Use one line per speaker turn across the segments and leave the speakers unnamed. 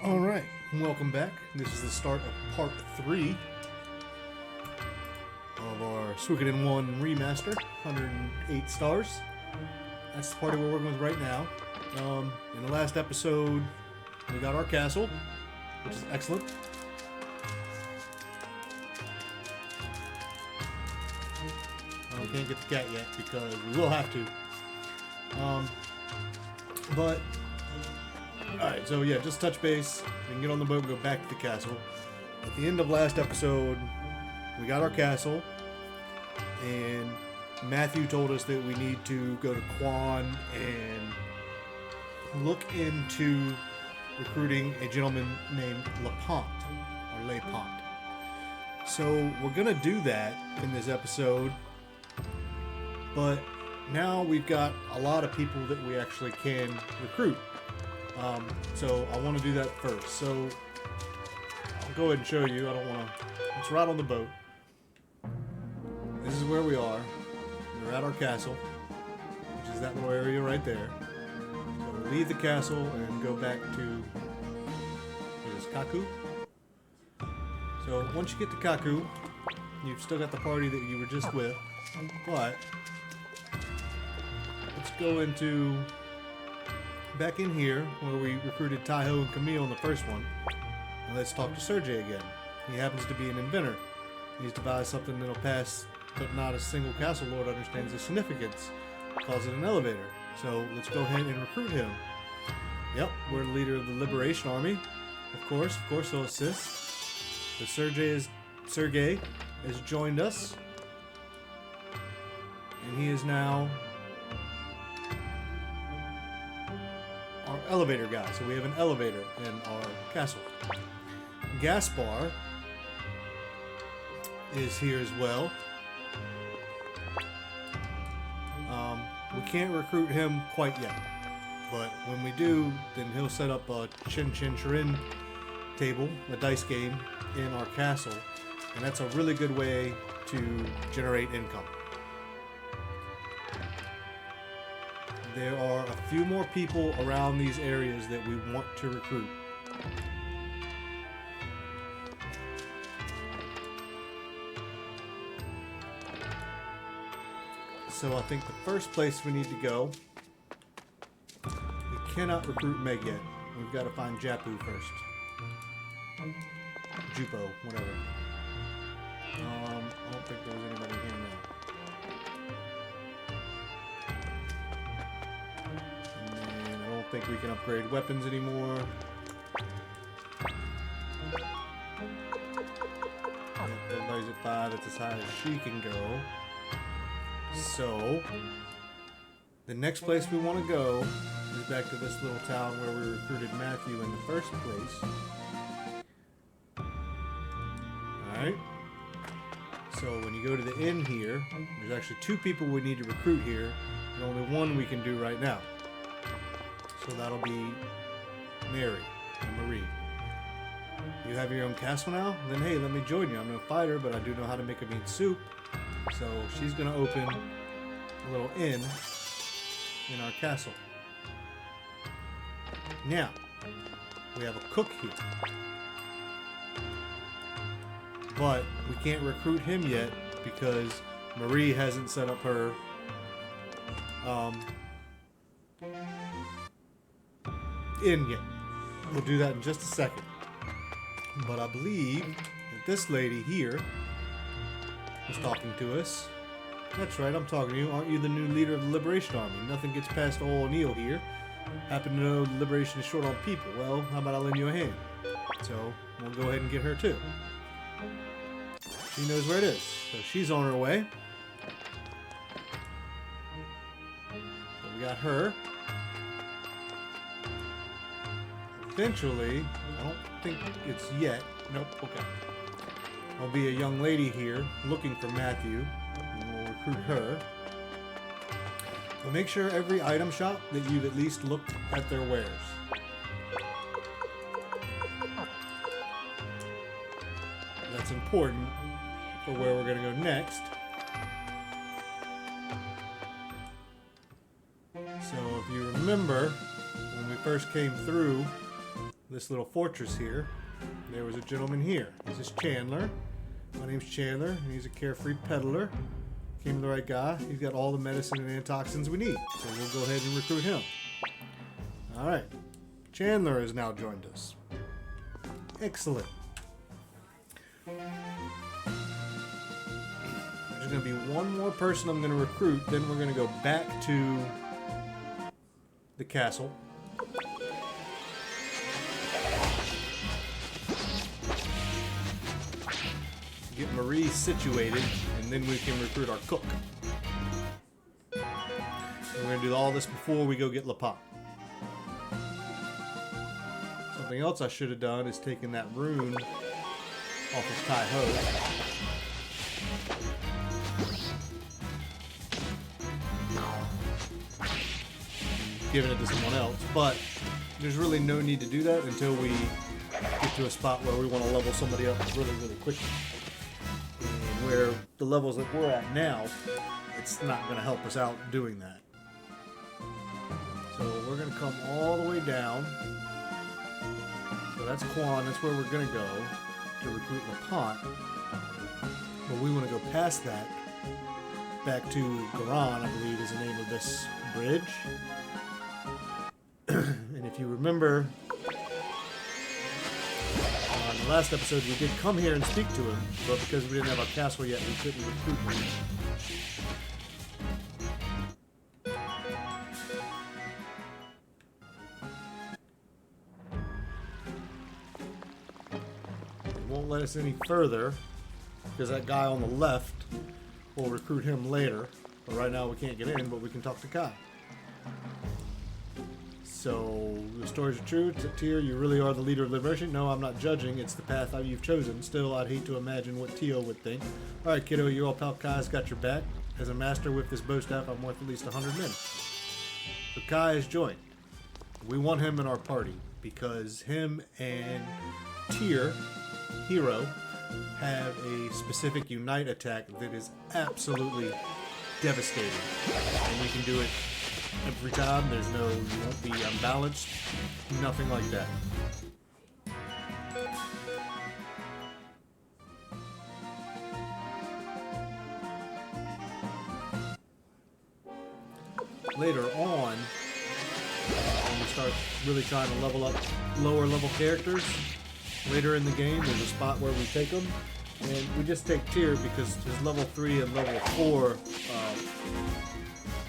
Alright, welcome back. This is the start of part 3 of our Suikoden 1 Remaster, 108 stars. That's the party we're working with right now. In the last episode, we got our castle, which is excellent. We can't get the cat yet because we will have to. But alright, so yeah, just touch base. We can get on the boat and go back to the castle. At the end of last episode, we got our castle, and Matthew told us that we need to go to Quan and look into recruiting a gentleman named LaPont, or LePont. So we're gonna do that in this episode, but now we've got a lot of people that we actually can recruit. So I want to do that first. So I'll go ahead and show you. I don't want to. Let's ride on the boat. This is where we are. We're at our castle, which is that little area right there. So we'll leave the castle and go back to Kaku. So once you get to Kaku, you've still got the party that you were just with, but let's go into back in here where we recruited Taiho and Camille in the first one, and let's talk to Sergei again. He happens to be an inventor. He's devised something that'll pass, but not a single castle lord understands the significance. Calls it an elevator. So let's go ahead and recruit him. Yep, we're the leader of the Liberation Army. Of course, he'll assist. So Sergei has joined us, and he is now our elevator guy. So we have an elevator in our castle. Gaspar is here as well. We can't recruit him quite yet, but when we do, then he'll set up a Chin Chin Chirin table, a dice game, in our castle, and that's a really good way to generate income. There are a few more people around these areas that we want to recruit. So I think the first place we need to go, we cannot recruit Meg yet. We've got to find Japu first. Jupo, whatever. I don't think there's anybody here now. And I don't think we can upgrade weapons anymore. Everybody's at 5. That's as high as she can go. So, the next place we want to go is back to this little town where we recruited Matthew in the first place. Alright. So when you go to the inn here, there's actually 2 people we need to recruit here, and only 1 we can do right now. So that'll be Mary and Marie. You have your own castle now? Then hey, let me join you. I'm no fighter, but I do know how to make a mean soup. So she's going to open a little inn in our castle. Now, we have a cook here. But we can't recruit him yet because Marie hasn't set up her inn yet. We'll do that in just a second. But I believe that this lady here was talking to us. That's right, I'm talking to you. Aren't you the new leader of the Liberation Army? Nothing gets past old O'Neill here. Happen to know the Liberation is short on people. Well, how about I lend you a hand? So, we'll go ahead and get her too. She knows where it is. So she's on her way. So we got her. Eventually, I don't think it's yet. Nope, okay. There'll be a young lady here looking for Matthew, and we'll recruit her. But make sure every item shop that you've at least looked at their wares. That's important for where we're going to go next. So if you remember, when we first came through this little fortress here, there was a gentleman here. This is Chandler. My name's Chandler, and he's a carefree peddler. Came to the right guy. He's got all the medicine and antitoxins we need, so we'll go ahead and recruit him. Alright, Chandler has now joined us. Excellent. There's going to be one more person I'm going to recruit, then we're going to go back to the castle. Get Marie situated, and then we can recruit our cook. We're going to do all this before we go get Lapop. Something else I should have done is taken that rune off of Tai-Ho. Giving it to someone else, but there's really no need to do that until we get to a spot where we want to level somebody up really, really quickly. And where the levels that we're at now, it's not going to help us out doing that. So we're going to come all the way down. So that's Quan, that's where we're going to go to recruit LaPont. But we want to go past that, back to Garan, I believe is the name of this bridge. And if you remember, in the last episode we did come here and speak to him, but because we didn't have our castle yet, we couldn't recruit him. It won't let us any further, because that guy on the left, we'll recruit him later. But right now we can't get in, but we can talk to Kai. So, the stories are true. Tyr, you really are the leader of liberation? No, I'm not judging. It's the path you've chosen. Still, I'd hate to imagine what Tio would think. Alright, kiddo, you're all pal. Kai's got your back. As a master with this bow staff, I'm worth at least 100 men. So, Kai has joined. We want him in our party because him and Tyr, Hero, have a specific Unite attack that is absolutely devastating. And we can do it every time. There's no, you won't be unbalanced, nothing like that. Later on, when we start really trying to level up lower level characters, later in the game, there's a spot where we take them, and we just take Tyr because his level 3 and level 4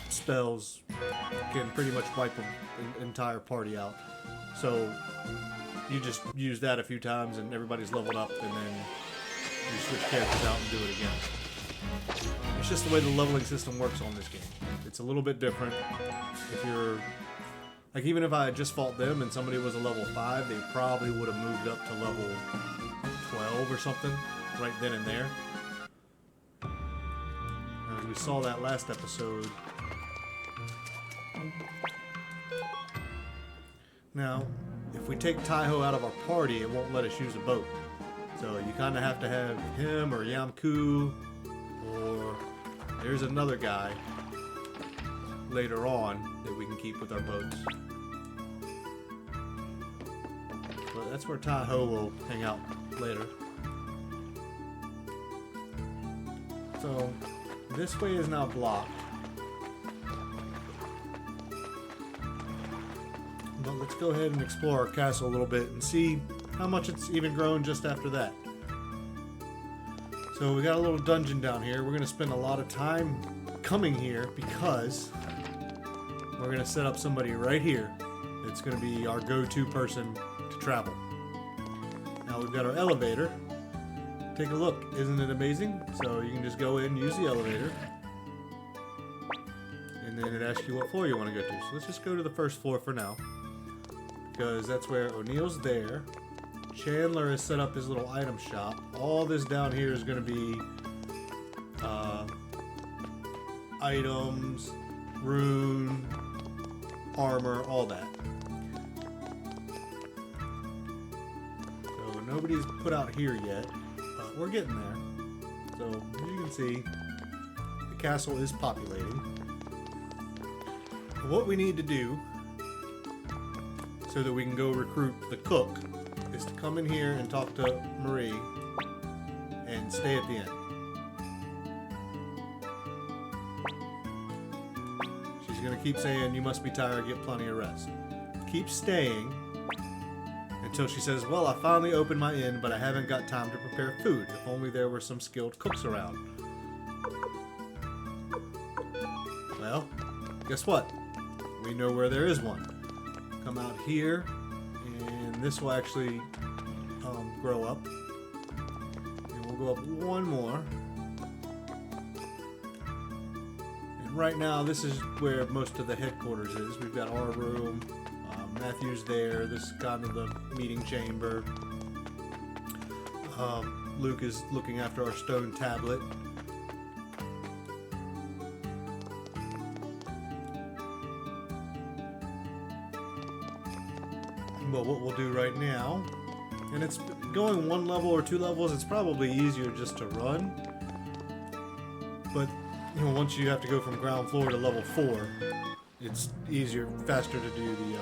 spells can pretty much wipe an entire party out. So you just use that a few times and everybody's leveled up, and then you switch characters out and do it again. It's just the way the leveling system works on this game. It's a little bit different. If you're like, even if I had just fought them and somebody was a level 5, they probably would have moved up to level 12 or something right then and there. As we saw that last episode. Now, if we take Tai-Ho out of our party, it won't let us use a boat. So you kind of have to have him or Yamku, or there's another guy later on that we can keep with our boats. But that's where Tai-Ho will hang out later. So this way is now blocked. But let's go ahead and explore our castle a little bit and see how much it's even grown just after that. So we got a little dungeon down here. We're going to spend a lot of time coming here because we're going to set up somebody right here that's going to be our go-to person to travel. Now we've got our elevator. Take a look. Isn't it amazing? So you can just go in, use the elevator, and then it asks you what floor you want to go to. So let's just go to the first floor for now, because that's where O'Neill's there. Chandler has set up his little item shop. All this down here is going to be items, rune, armor, all that. So nobody's put out here yet, but we're getting there. So as you can see, the castle is populating. What we need to do, so that we can go recruit the cook is to come in here and talk to Marie and stay at the end. She's going to keep saying, you must be tired, get plenty of rest. Keep staying until she says, well, I finally opened my inn, but I haven't got time to prepare food. If only there were some skilled cooks around. Well, guess what? We know where there is one. Come out here, and this will actually grow up. And we'll go up one more. And right now, this is where most of the headquarters is. We've got our room. Matthew's there. This is kind of the meeting chamber. Luke is looking after our stone tablet. But what we'll do right now, and it's going one level or two levels, it's probably easier just to run. But you know, once you have to go from ground floor to level 4, it's easier, faster to do the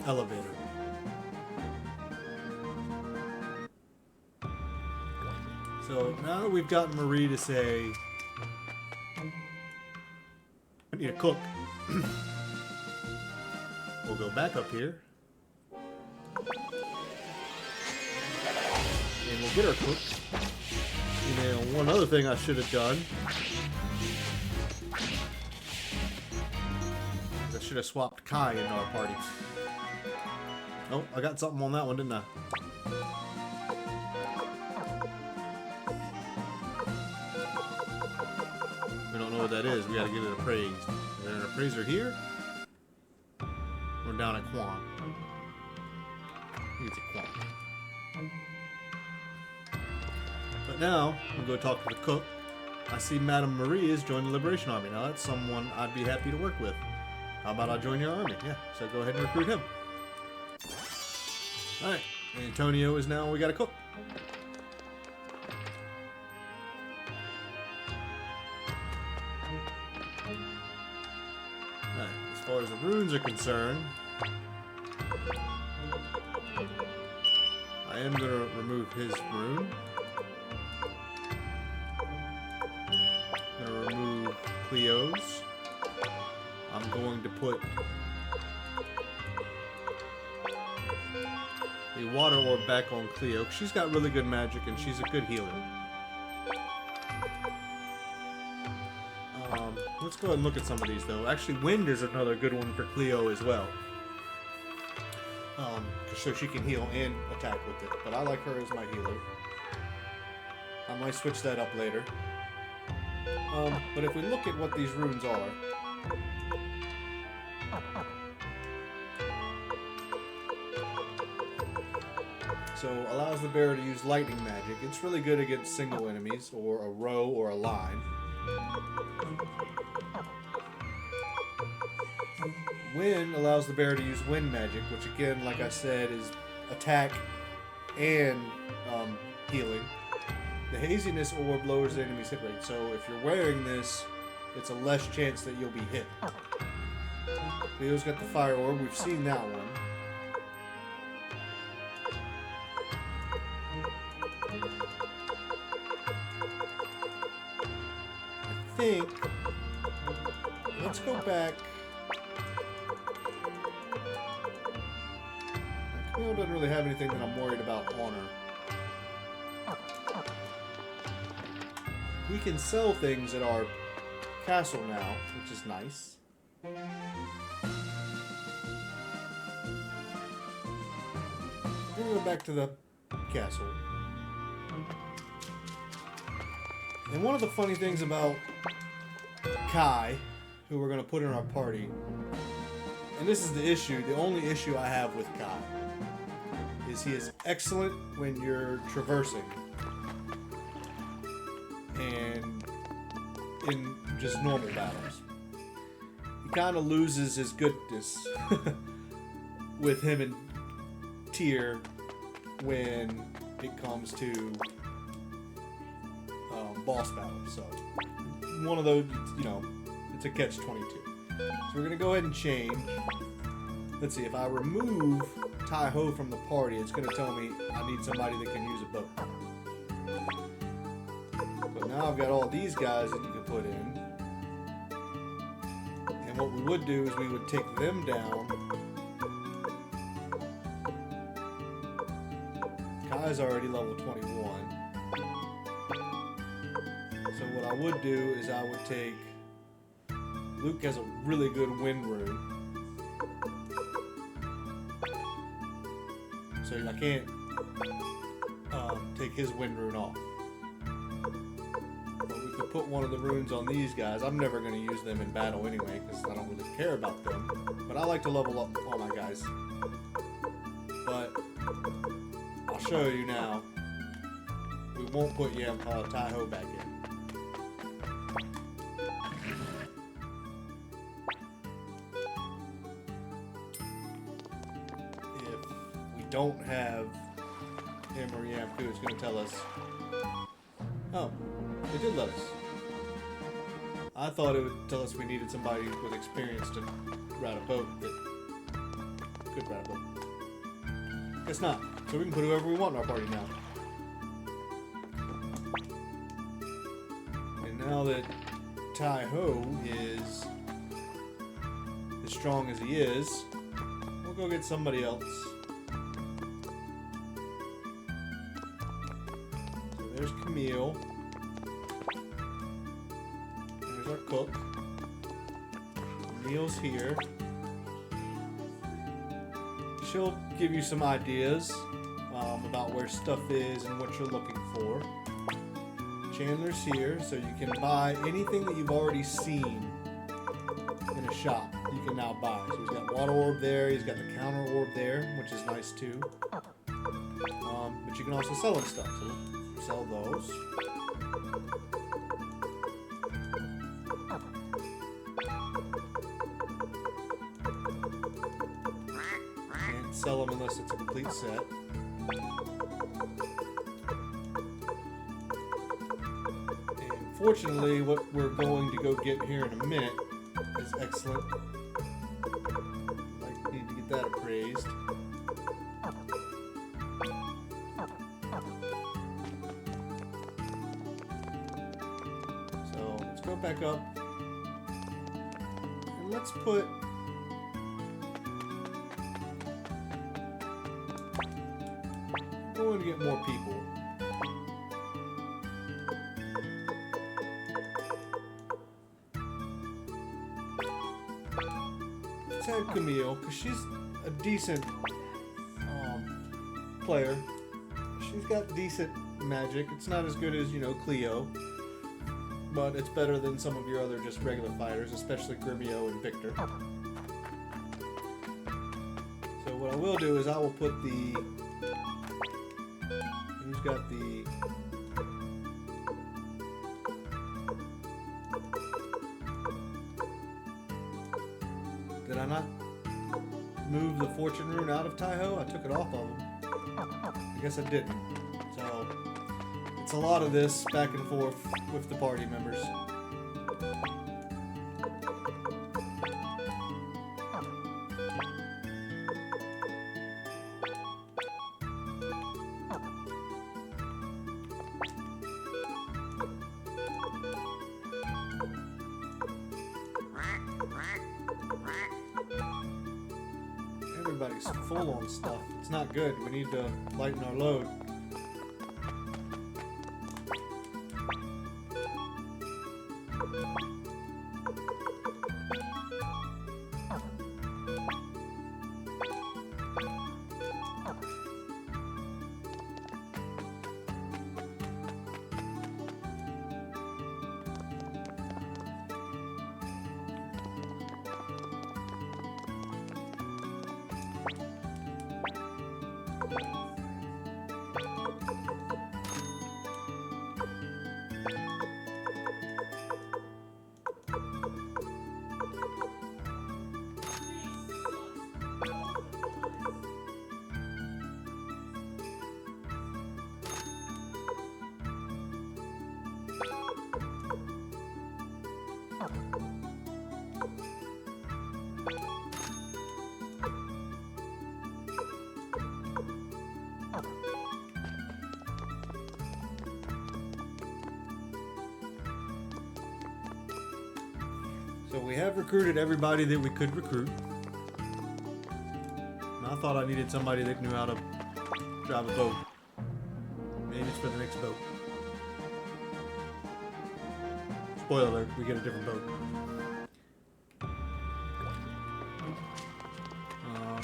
elevator. So now that we've gotten Marie to say, I need a cook, we'll go back up here. And we'll get our cook. And then one other thing I should have done, I should have swapped Kai into our party. Oh, I got something on that one, didn't I? We don't know what that is. We gotta get it appraised. Is there an appraiser here? Or down at Quan? I think it's at Quan. But now, we'll go talk to the cook. I see Madame Marie has joined the Liberation Army. Now that's someone I'd be happy to work with. How about I join your army? Yeah, so go ahead and recruit him. Alright, Antonio is now, we got a cook. Alright, as far as the runes are concerned, I am going to remove his rune. I'm going to remove Cleo's. I'm going to put the water orb back on Cleo. She's got really good magic and she's a good healer. Let's go ahead and look at some of these though. Actually, wind is another good one for Cleo as well. So she can heal and attack with it. But I like her as my healer. I might switch that up later. But if we look at what these runes are, so allows the bearer to use lightning magic. It's really good against single enemies, or a row, or a line. Wind allows the bearer to use wind magic, which again, like I said, is attack and healing. The haziness orb lowers the enemy's hit rate, so if you're wearing this, it's a less chance that you'll be hit. Leo's got the fire orb, we've seen that one. I think, let's go back. Camille doesn't really have anything that I'm worried about on her. We can sell things at our castle now, which is nice. I'm gonna go back to the castle. And one of the funny things about Kai, who we're gonna put in our party, and this is the issue, the only issue I have with Kai, is he is excellent when you're traversing. And in just normal battles. He kind of loses his goodness with him and Tyr when it comes to boss battles. So, one of those, you know, it's a catch-22. So we're going to go ahead and change. let's see, if I remove Tai-Ho from the party, it's going to tell me I need somebody that can use a boat. But now I've got all these guys that you can put in. And what we would do is we would take them down. Kai's already level 21. So what I would do is I would take... Luke has a really good wind rune. So I can't take his wind rune off. But we could put one of the runes on these guys. I'm never going to use them in battle anyway because I don't really care about them. But I like to level up all my guys. But I'll show you now. We won't put Tai-Ho back in. Don't have him or Yamku, it's going to tell us. Oh, it did let us. I thought it would tell us we needed somebody with experience to ride a boat that could ride a boat. It's not. So we can put whoever we want in our party now. And now that Tai-Ho is as strong as he is, we'll go get somebody else. There's Camille. There's our cook. Camille's here. She'll give you some ideas about where stuff is and what you're looking for. Chandler's here, so you can buy anything that you've already seen in a shop. You can now buy. So he's got water orb there. He's got the counter orb there, which is nice too. But you can also sell him stuff. So sell those. Can't sell them unless it's a complete set. And fortunately, what we're going to go get here in a minute is excellent. I need to get that appraised. Go back up and let's put going to get more people. Let's add Camille because she's a decent player. She's got decent magic. It's not as good as, you know, Cleo. But it's better than some of your other just regular fighters, especially Grimio and Victor. So what I will do is I will put the... Who's got the... Did I not move the fortune rune out of Tai-Ho? I took it off of him. I guess I didn't. So... It's a lot of this back and forth with the party members. Everybody's full on stuff. It's not good. We need to lighten our load. So we have recruited everybody that we could recruit. And I thought I needed somebody that knew how to drive a boat. Maybe it's for the next boat. Spoiler alert, we get a different boat.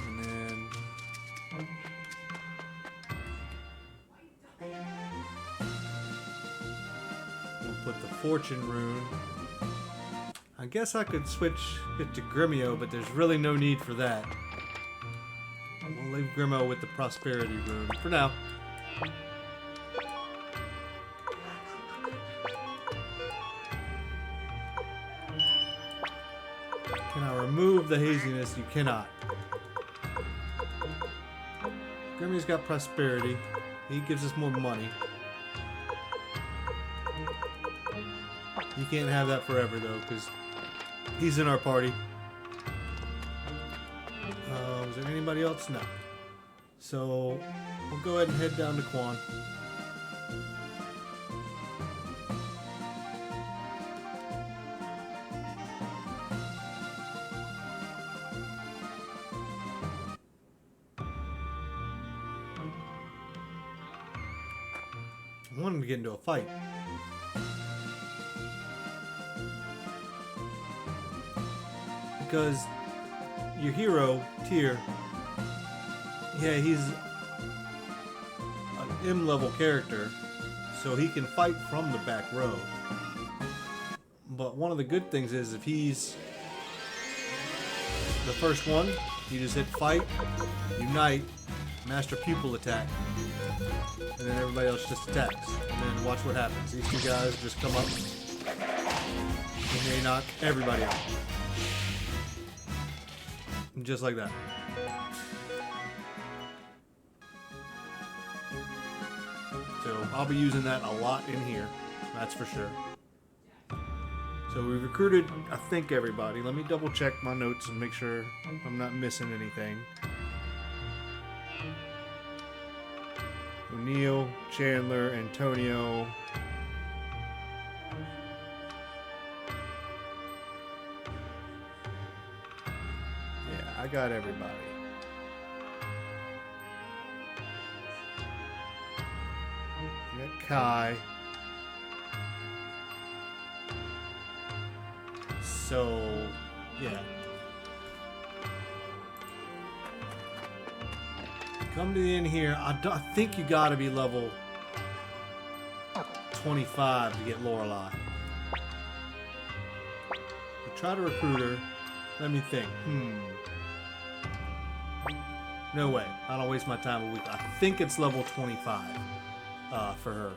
And then... we'll put the fortune rune. I guess I could switch it to Gremio, but there's really no need for that. We'll leave Gremio with the prosperity rune for now. Can I remove the haziness? You cannot. Gremio's got prosperity. He gives us more money. You can't have that forever though, because he's in our party. Was there anybody else? No. So we'll go ahead and head down to Quan. I want him to get into a fight. Because your hero, Tyr, yeah, he's an M-level character, so he can fight from the back row. But one of the good things is if he's the first one, you just hit fight, unite, master pupil attack, and then everybody else just attacks. And then watch what happens. These two guys just come up and they knock everybody out. Just like that. So I'll be using that a lot in here, that's for sure. So we recruited, I think, everybody. Let me double check my notes and make sure I'm not missing anything. O'Neill, Chandler, Antonio. I got everybody. I got Kai. So, yeah. Come to the end here. I think you gotta be level 25 to get Lorelei. We try to recruit her. Let me think. No way. I don't waste my time a week. I think it's level 25 for her.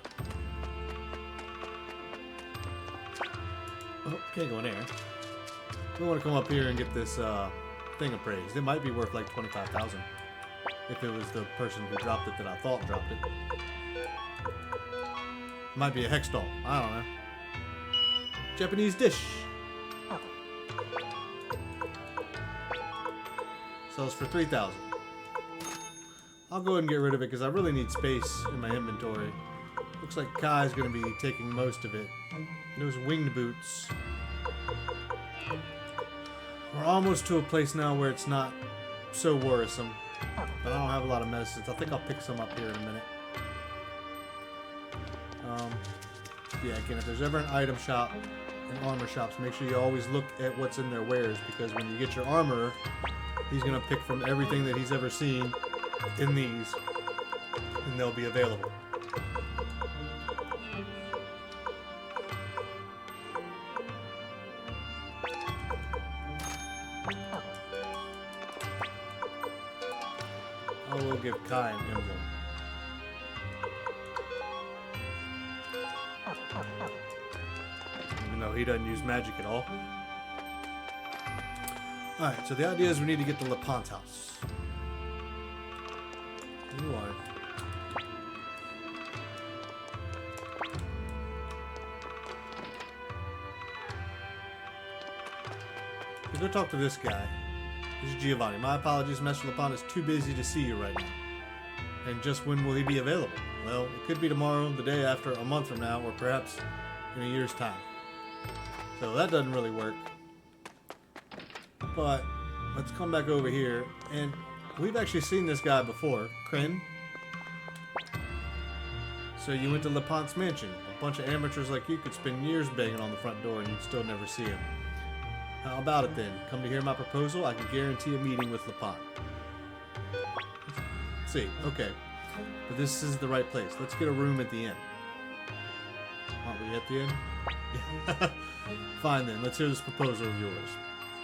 Oh, can't go in there. We want to come up here and get this thing appraised. It might be worth like 25,000 if it was the person who dropped it that I thought dropped it. Might be a hex doll. I don't know. Japanese dish. Sells for 3,000. I'll go ahead and get rid of it because I really need space in my inventory. Looks like Kai's going to be taking most of it. Those winged boots. We're almost to a place now where it's not so worrisome. But I don't have a lot of medicines. I think I'll pick some up here in a minute. Yeah, again, if there's ever an item shop and armor shops, make sure you always look at what's in their wares, because when you get your armorer, he's going to pick from everything that he's ever seen in these, and they'll be available. I will give Kai an emblem. Even though he doesn't use magic at all. Alright, so the idea is we need to get to LePon's house. You are. So go talk to this guy. This is Giovanni. My apologies, Master LePon is too busy to see you right now. And just when will he be available? Well, it could be tomorrow, the day after, a month from now, or perhaps in a year's time. So that doesn't really work. But let's come back over here, and we've actually seen this guy before, Kryn. So you went to LePont's mansion. A bunch of amateurs like you could spend years banging on the front door and you'd still never see him. How about it then? Come to hear my proposal? I can guarantee a meeting with LePont. Let's see, okay. But this is the right place. Let's get a room at the inn. Aren't we at the inn? Yeah. Fine then, let's hear this proposal of yours.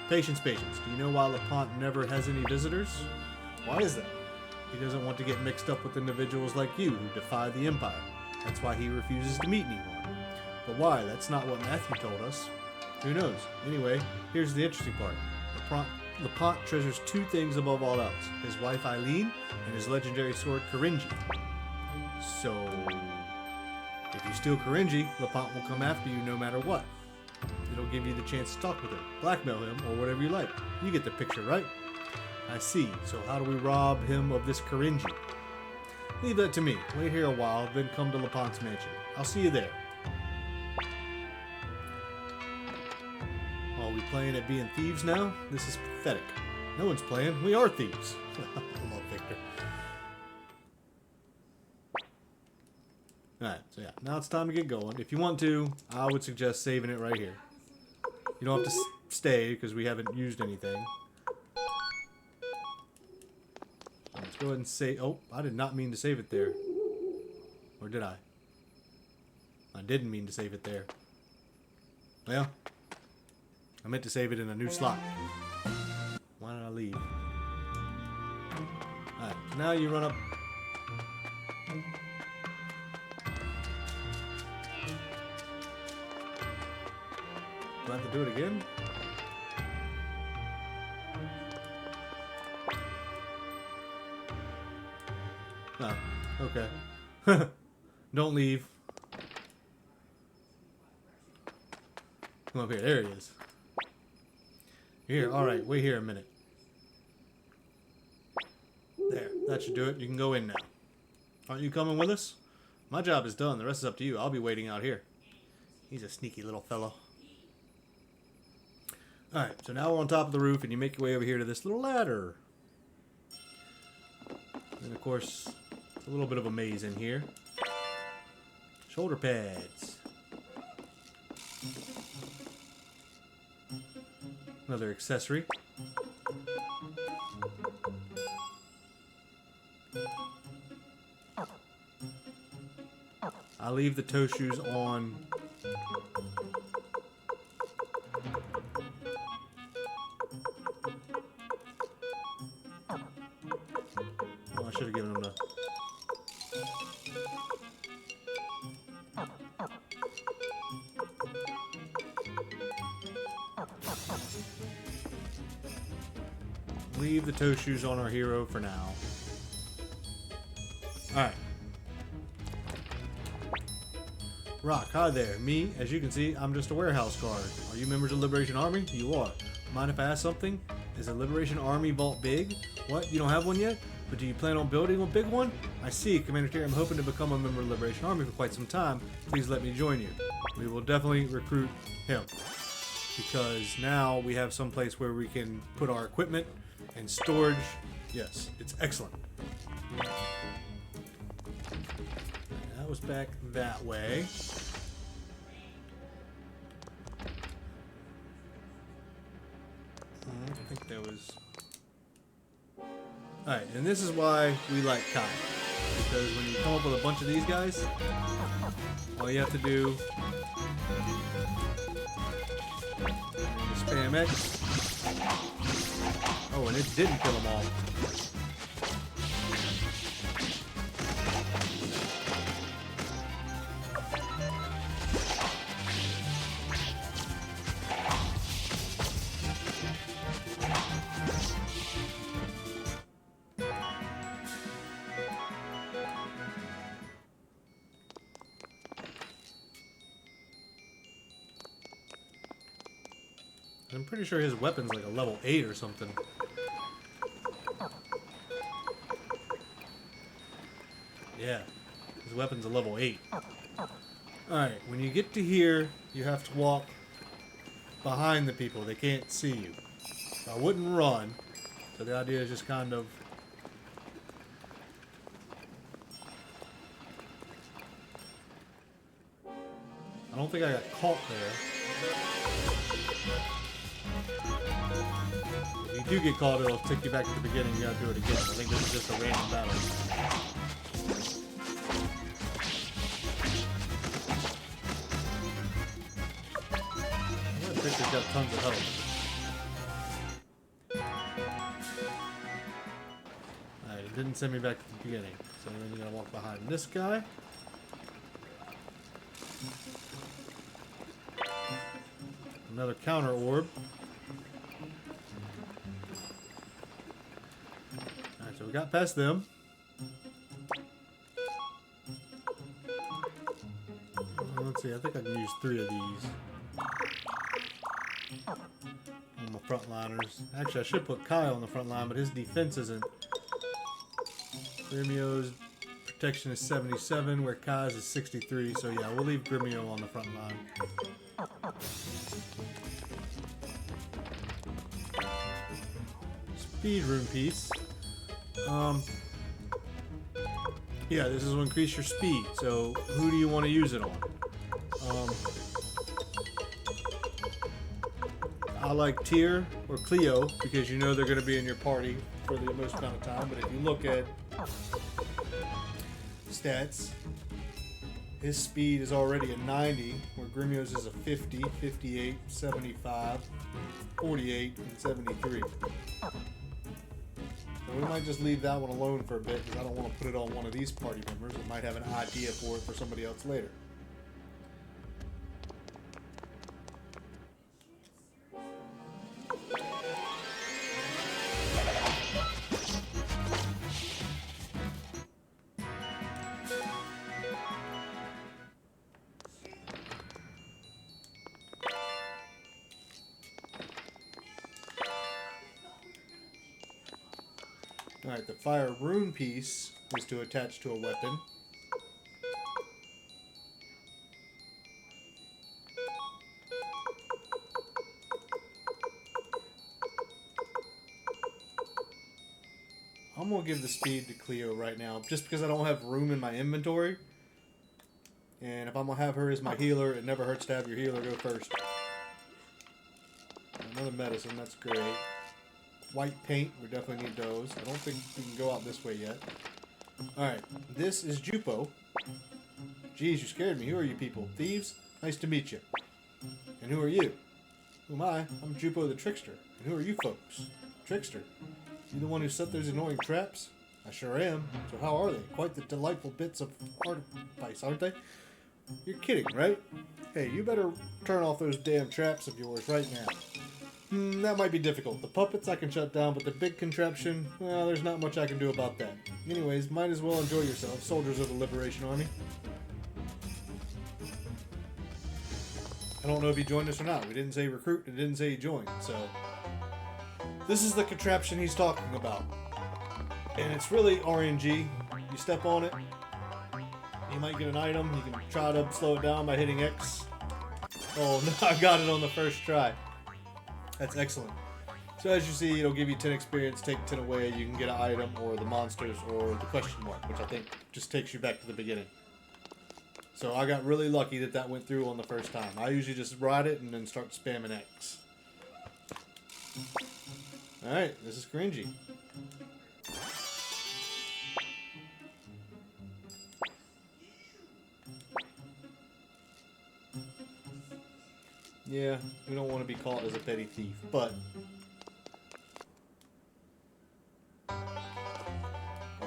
Patience, patience. Do you know why LePont never has any visitors?
Why is that?
He doesn't want to get mixed up with individuals like you who defy the Empire. That's why he refuses to meet anyone. But why? That's not what Matthew told us. Who knows? Anyway, here's the interesting part. LePont treasures two things above all else. His wife Eileen and his legendary sword Korinji. So, if you steal Korinji, LePont will come after you no matter what. It'll give you the chance to talk with him, blackmail him, or whatever you like. You get the picture, right? I see. So how do we rob him of this Korinji? Leave that to me. Wait here a while, then come to LePont's mansion. I'll see you there. Are we playing at being thieves now? This is pathetic. No one's playing. We are thieves. I love Victor. Alright, so yeah, now it's time to get going. If you want to, I would suggest saving it right here. You don't have to stay because we haven't used anything. Let's go ahead and save. Oh, I did not mean to save it there. Or did I? I didn't mean to save it there. Well, I meant to save it in a new slot. Why did I leave? Alright, so now you run up. Do I have to do it again? Oh, okay. Don't leave. Come up here. There he is. Here. All right. Wait here a minute. There. That should do it. You can go in now. Aren't you coming with us? My job is done. The rest is up to you. I'll be waiting out here. He's a sneaky little fellow. Alright, so now we're on top of the roof, and you make your way over here to this little ladder. And of course, it's a little bit of a maze in here. Shoulder pads. Another accessory. I leave the toe shoes on. Oh, I should have given him the. Leave the toe shoes on our hero for now. Alright. Rock, hi there. Me, as you can see, I'm just a warehouse guard. Are you members of the Liberation Army? You are. Mind if I ask something? Is the Liberation Army vault big? What? You don't have one yet? But do you plan on building a big one? I see, Commander Terry. I'm hoping to become a member of the Liberation Army for quite some time. Please let me join you. We will definitely recruit him. Because now we have some place where we can put our equipment and storage. Yes, it's excellent. That was back that way. I think there was... Alright, and this is why we like Kai. Because when you come up with a bunch of these guys, all you have to do is spam X. Oh, and it didn't kill them all. I'm pretty sure his weapon's like a level 8 or something. Yeah, his weapon's a level 8. Alright, when you get to here, you have to walk behind the people. They can't see you. I wouldn't run. So the idea is just kind of... I don't think I got caught there. If you do get caught, it'll take you back to the beginning. You gotta do it again. I think this is just a random battle. I think they've got tons of health. Alright, it didn't send me back to the beginning. So then you gotta walk behind this guy. Another counter orb. Alright, so we got past them. Let's see, I think I can use 3 of these. On the frontliners. Actually, I should put Kyle on the front line, but his defense isn't. Grimio's protection is 77, where Kai's is 63, so yeah, we'll leave Grimio on the front line. Speed rune piece. Yeah, this will increase your speed. So who do you want to use it on? I like Tyr or Cleo because you know they're going to be in your party for the most amount of time. But if you look at stats, his speed is already a 90, where Grimio's is a 50, 58, 75, 48, and 73. So we might just leave that one alone for a bit because I don't want to put it on one of these party members. We might have an idea for it for somebody else later. Alright, the fire rune piece is to attach to a weapon. I'm going to give the speed to Cleo right now, just because I don't have room in my inventory. And if I'm going to have her as my healer, it never hurts to have your healer go first. Another medicine, that's great. White paint, we definitely need those. I don't think we can go out this way yet. Alright, this is Jupo. Geez, you scared me. Who are you people? Thieves? Nice to meet you. And who are you? Who am I? I'm Jupo the Trickster. And who are you folks? Trickster? You the one who set those annoying traps? I sure am. So how are they? Quite the delightful bits of artifice, aren't they? You're kidding, right? Hey, you better turn off those damn traps of yours right now. That might be difficult. The puppets I can shut down, but the big contraption, well, there's not much I can do about that. Anyways, might as well enjoy yourselves, soldiers of the Liberation Army. I don't know if he joined us or not. We didn't say recruit, it didn't say he joined, so... This is the contraption he's talking about. And it's really RNG. You step on it, you might get an item. You can try to slow it down by hitting X. Oh no, I got it on the first try. That's excellent. So as you see, it'll give you 10 experience, take 10 away, you can get an item, or the monsters, or the question mark, which I think just takes you back to the beginning. So I got really lucky that that went through on the first time. I usually just ride it and then start spamming X. Alright, this is cringy. Yeah, we don't want to be caught as a petty thief, but...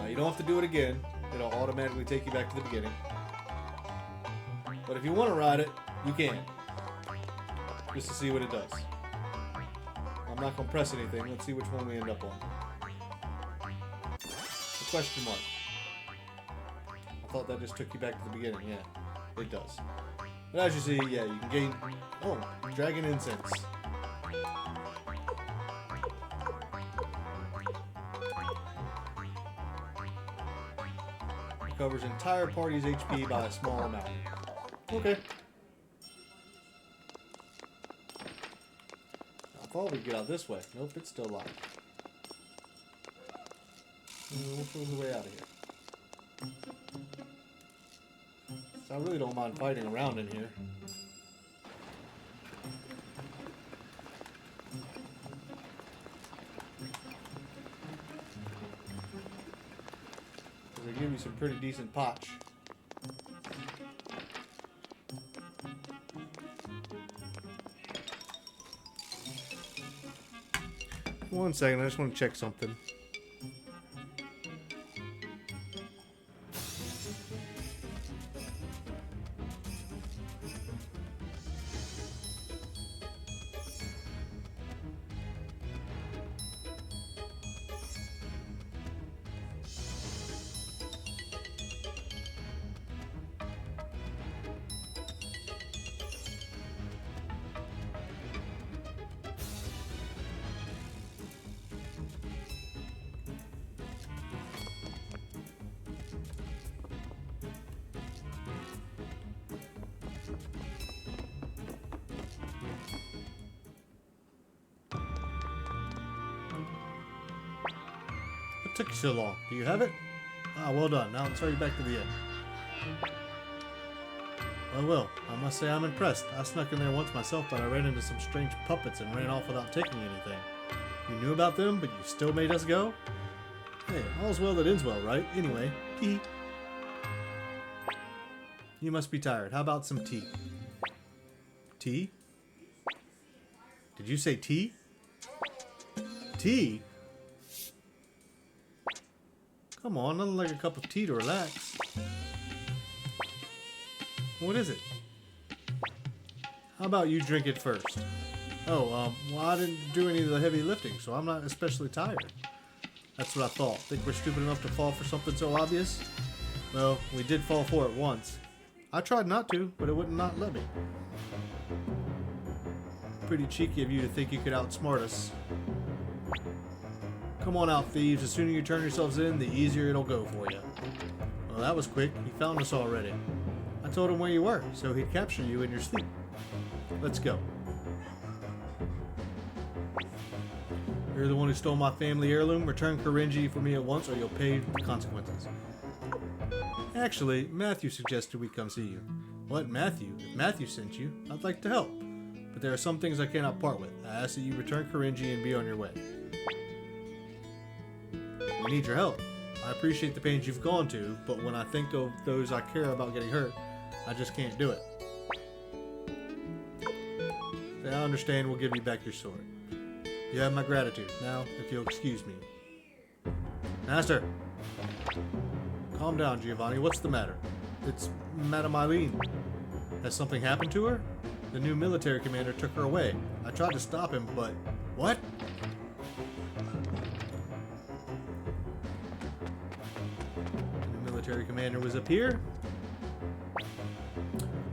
you don't have to do it again. It'll automatically take you back to the beginning. But if you want to ride it, you can. Just to see what it does. I'm not going to press anything. Let's see which one we end up on. The question mark. I thought that just took you back to the beginning. Yeah, it does. But as you see, yeah, you can gain... Oh, Dragon Incense. Covers entire party's HP by a small amount. Okay. I thought we'd get out this way. Nope, it's still locked. Which one's the way out of here? So I really don't mind fighting around in here. Because they give you some pretty decent potch. One second, I just want to check something. What took you so long? Do you have it? Ah, well done. Now let's hurry back to the inn. Well, I must say I'm impressed. I snuck in there once myself, but I ran into some strange puppets and ran off without taking anything. You knew about them, but you still made us go? Hey, all's well that ends well, right? Anyway, tea. You must be tired. How about some tea? Tea? Did you say tea? Tea? Come on, nothing like a cup of tea to relax. What is it? How about you drink it first? Oh, well, I didn't do any of the heavy lifting, so I'm not especially tired. That's what I thought. Think we're stupid enough to fall for something so obvious? Well, we did fall for it once. I tried not to, but it wouldn't not let me. Pretty cheeky of you to think you could outsmart us. Come on out, thieves. The sooner you turn yourselves in, the easier it'll go for you. Well, that was quick. He found us already. I told him where you were, so he'd capture you in your sleep. Let's go. You're the one who stole my family heirloom. Return Korenji for me at once, or you'll pay the consequences. Actually, Matthew suggested we come see you. What, Matthew? If Matthew sent you, I'd like to help. But there are some things I cannot part with. I ask that you return Korenji and be on your way. We need your help. I appreciate the pains you've gone to, but when I think of those I care about getting hurt, I just can't do it. I understand. We'll give you back your sword. You have my gratitude. Now, if you'll excuse me. Master! Calm down, Giovanni. What's the matter? It's Madame Eileen. Has something happened to her? The new military commander took her away. I tried to stop him, but... What? The new military commander was up here?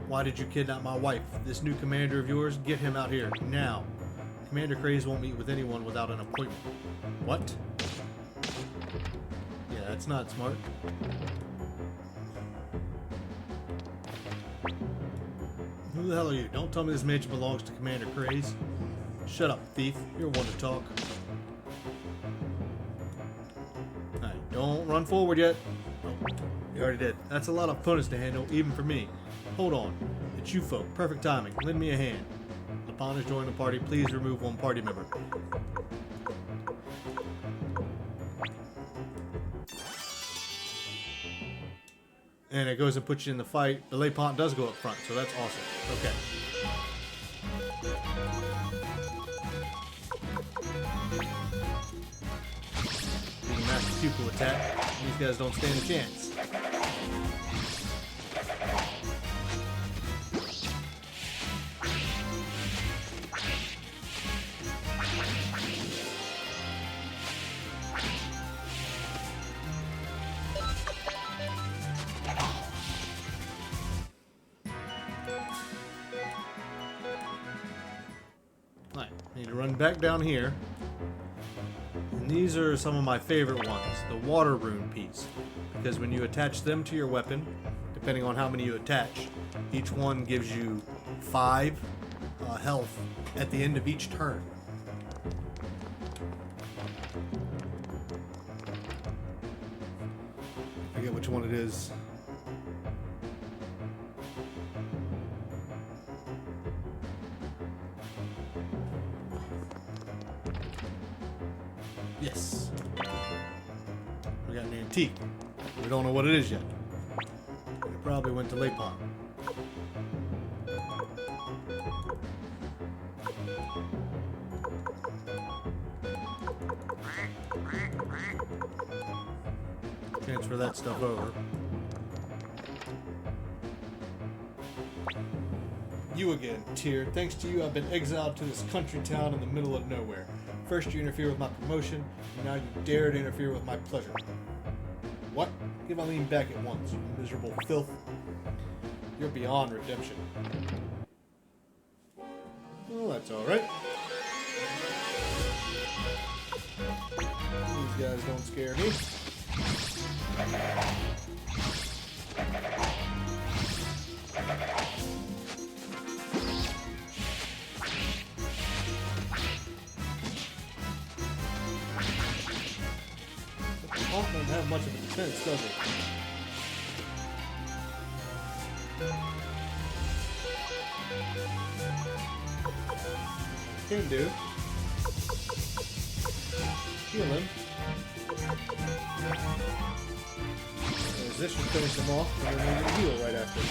Why did you kidnap my wife? This new commander of yours, get him out here, now. Commander Craze won't meet with anyone without an appointment. What? Yeah, that's not smart. Who the hell are you? Don't tell me this mansion belongs to Commander Craze. Shut up, thief. You're one to talk. Alright, don't run forward yet. Oh, you already did. That's a lot of opponents to handle, even for me. Hold on. It's you folk. Perfect timing. Lend me a hand. Lapon has joined the party. Please remove one party member. And it goes and puts you in the fight. The Lapon does go up front, so that's awesome. Okay. Big master pupil attack. These guys don't stand a chance. Need to run back down here. And these are some of my favorite ones. The water rune piece. Because when you attach them to your weapon, depending on how many you attach, each one gives you 5 health at the end of each turn. one it is. Yes. We got an antique. We don't know what it is yet. It probably went to Lapon. Transfer that stuff over. You again, Tyr. Thanks to you, I've been exiled to this country town in the middle of nowhere. First you interfere with my promotion, and now you dare to interfere with my pleasure. What? Give Eileen back at once, you miserable filth. You're beyond redemption. Well, that's alright. These guys don't scare me. Hawk doesn't have much of a defense, does it? Can do. Heal him. This should finish him off, and then we'll heal right after.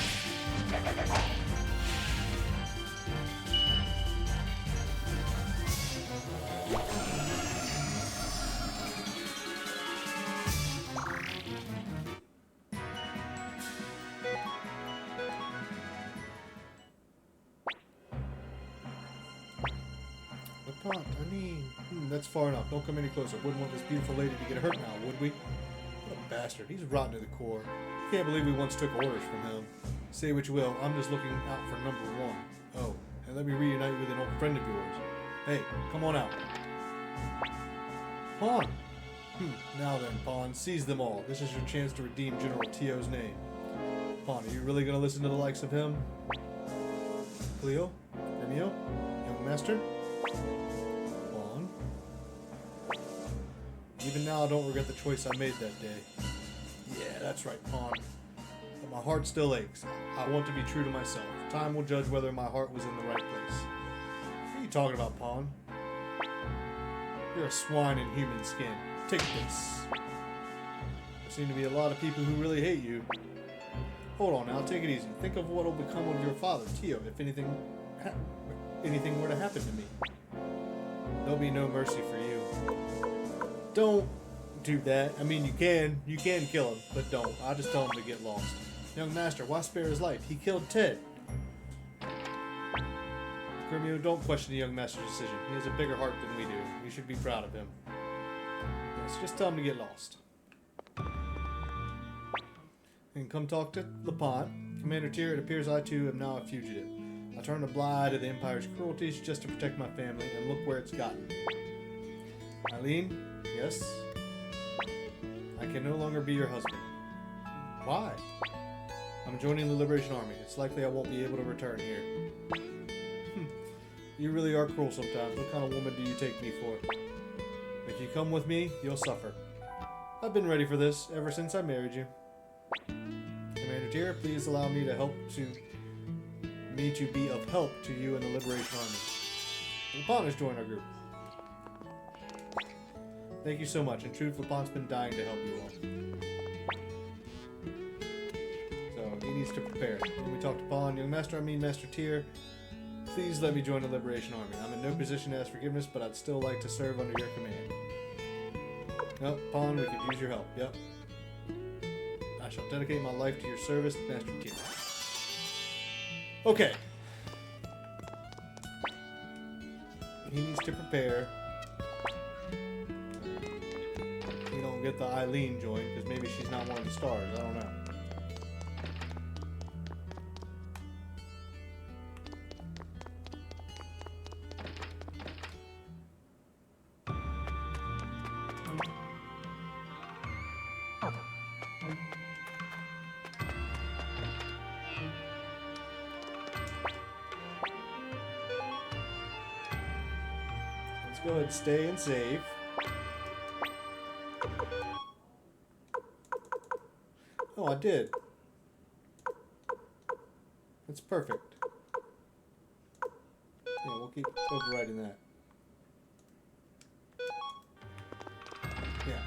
That's far enough. Don't come any closer. Wouldn't want this beautiful lady to get hurt now, would we? What a bastard. He's rotten to the core. Can't believe we once took orders from him. Say what you will, I'm just looking out for number one. Oh, and let me reunite you with an old friend of yours. Hey, come on out. Pawn. Now then, Pawn, seize them all. This is your chance to redeem General Tio's name. Pawn, are you really going to listen to the likes of him? Cleo? Romeo? Young Master? Pawn. Even now, I don't regret the choice I made that day. Yeah, that's right, Pawn. But my heart still aches. I want to be true to myself. Time will judge whether my heart was in the right place. What are you talking about, Pawn? You're a swine in human skin. Take this. There seem to be a lot of people who really hate you. Hold on now, take it easy. Think of what will become of your father, Tio, if anything were to happen to me. There'll be no mercy for you. Don't do that. I mean, you can kill him, but don't. I'll just tell him to get lost. Young Master, why spare his life? He killed Ted. Romeo, don't question the young master's decision. He has a bigger heart than we do. We should be proud of him. Yes, just tell him to get lost. And come talk to LaPont. Commander Tyr, it appears I too am now a fugitive. I turned a blind eye to the Empire's cruelties just to protect my family, and look where it's gotten me. Eileen, yes? I can no longer be your husband. Why? I'm joining the Liberation Army. It's likely I won't be able to return here. You really are cruel sometimes. What kind of woman do you take me for? If you come with me, you'll suffer. I've been ready for this ever since I married you. Commander Tyr, please allow me to be of help to you in the Liberation Army. LaPont has joined our group. Thank you so much. In truth, LaPont's been dying to help you all. So he needs to prepare. When we talk to Pawn, young master, I mean Master Tyr. Please let me join the Liberation Army. I'm in no position to ask forgiveness, but I'd still like to serve under your command. Yep, Pawn, we could use your help. Yep. I shall dedicate my life to your service, Master Tyr. Okay. He needs to prepare. You don't get the Eileen joint, because maybe she's not one of the stars. I don't know. Go ahead and stay and save. Oh, I did. That's perfect. Yeah, we'll keep overriding that. Yeah.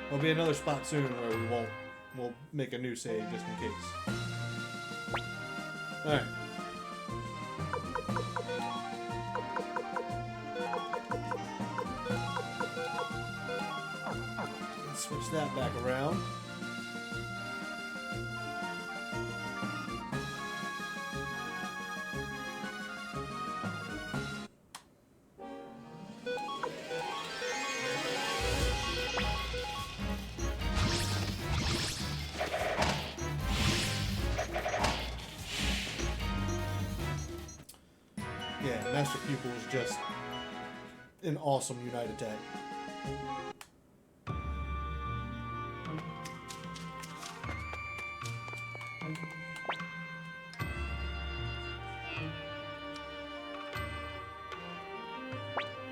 There'll be another spot soon where we won't. We'll make a new save just in case. Alright. Let's switch that back around. Yeah, Master Pupil is just an awesome Unite attack.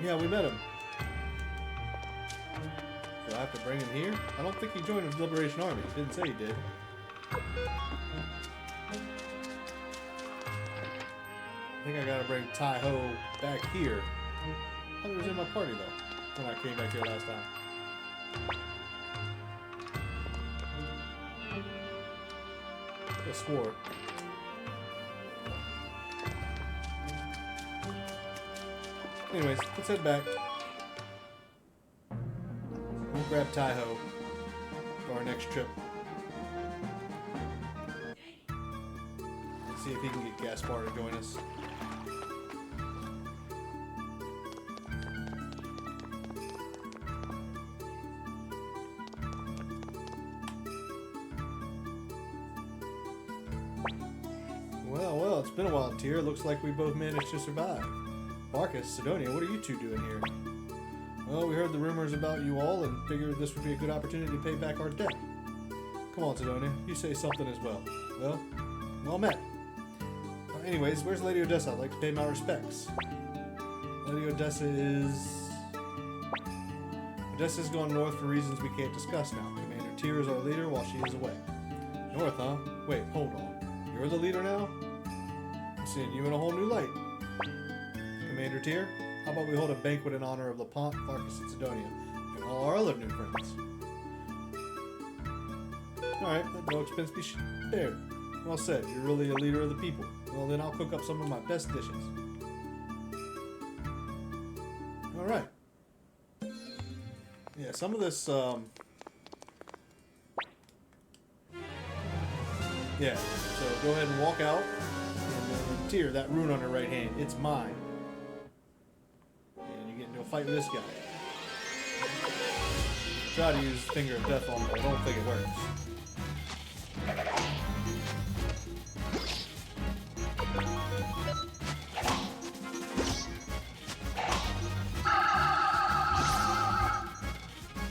Yeah, we met him. Do I have to bring him here? I don't think he joined the Liberation Army. He didn't say he did. I think I gotta bring Tai-Ho back here. I thought he was in my party though, when I came back here last time. I swore. Anyways, let's head back. We'll grab Tai-Ho for our next trip. Let's see if he can get Gaspar to join us. Well, it's been a while, Tyr. Looks like we both managed to survive. Marcus, Sidonia, what are you two doing here? Well, we heard the rumors about you all and figured this would be a good opportunity to pay back our debt. Come on, Sidonia, you say something as well. Well met. Anyways, where's Lady Odessa? I'd like to pay my respects. Lady Odessa is... Odessa's gone north for reasons we can't discuss now. Commander Tyr is our leader while she is away. North, huh? Wait, hold on. You're the leader now? I'm seeing you in a whole new light. Commander Tyr, how about we hold a banquet in honor of Lepant, Farkas, and Sidonia, and all our other new friends? Alright, let no expense be spared. Well said, you're really a leader of the people. Well then I'll cook up some of my best dishes. Alright. Yeah, some of this, yeah, so go ahead and walk out. And Tyr, that rune on her right hand, it's mine. And you get into a fight with this guy. Try to use Finger of Death on him, but I don't think it works.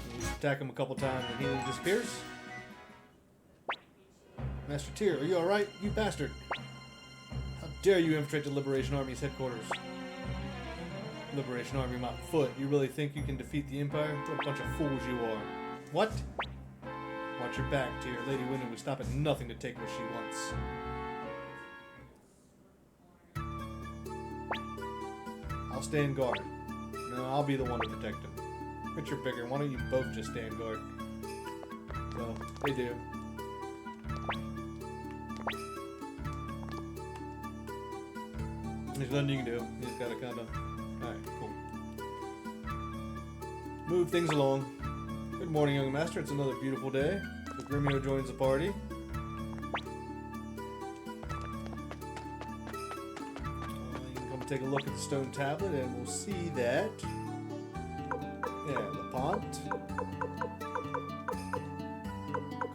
You just attack him a couple times and he disappears. Master Tyr, are you alright? You bastard! How dare you infiltrate the Liberation Army's headquarters? Liberation Army, my foot. You really think you can defeat the Empire? What a bunch of fools you are. What? Watch your back, Tyr. Lady Wyndham would stop at nothing to take what she wants. I'll stand guard. No, I'll be the one to protect him. But you're bigger. Why don't you both just stand guard? Well, they do. There's nothing you can do. You just gotta kind of... Alright, cool. Move things along. Good morning, young master. It's another beautiful day. So Grimio joins the party. You can come take a look at the stone tablet and we'll see that... Yeah, Lepant.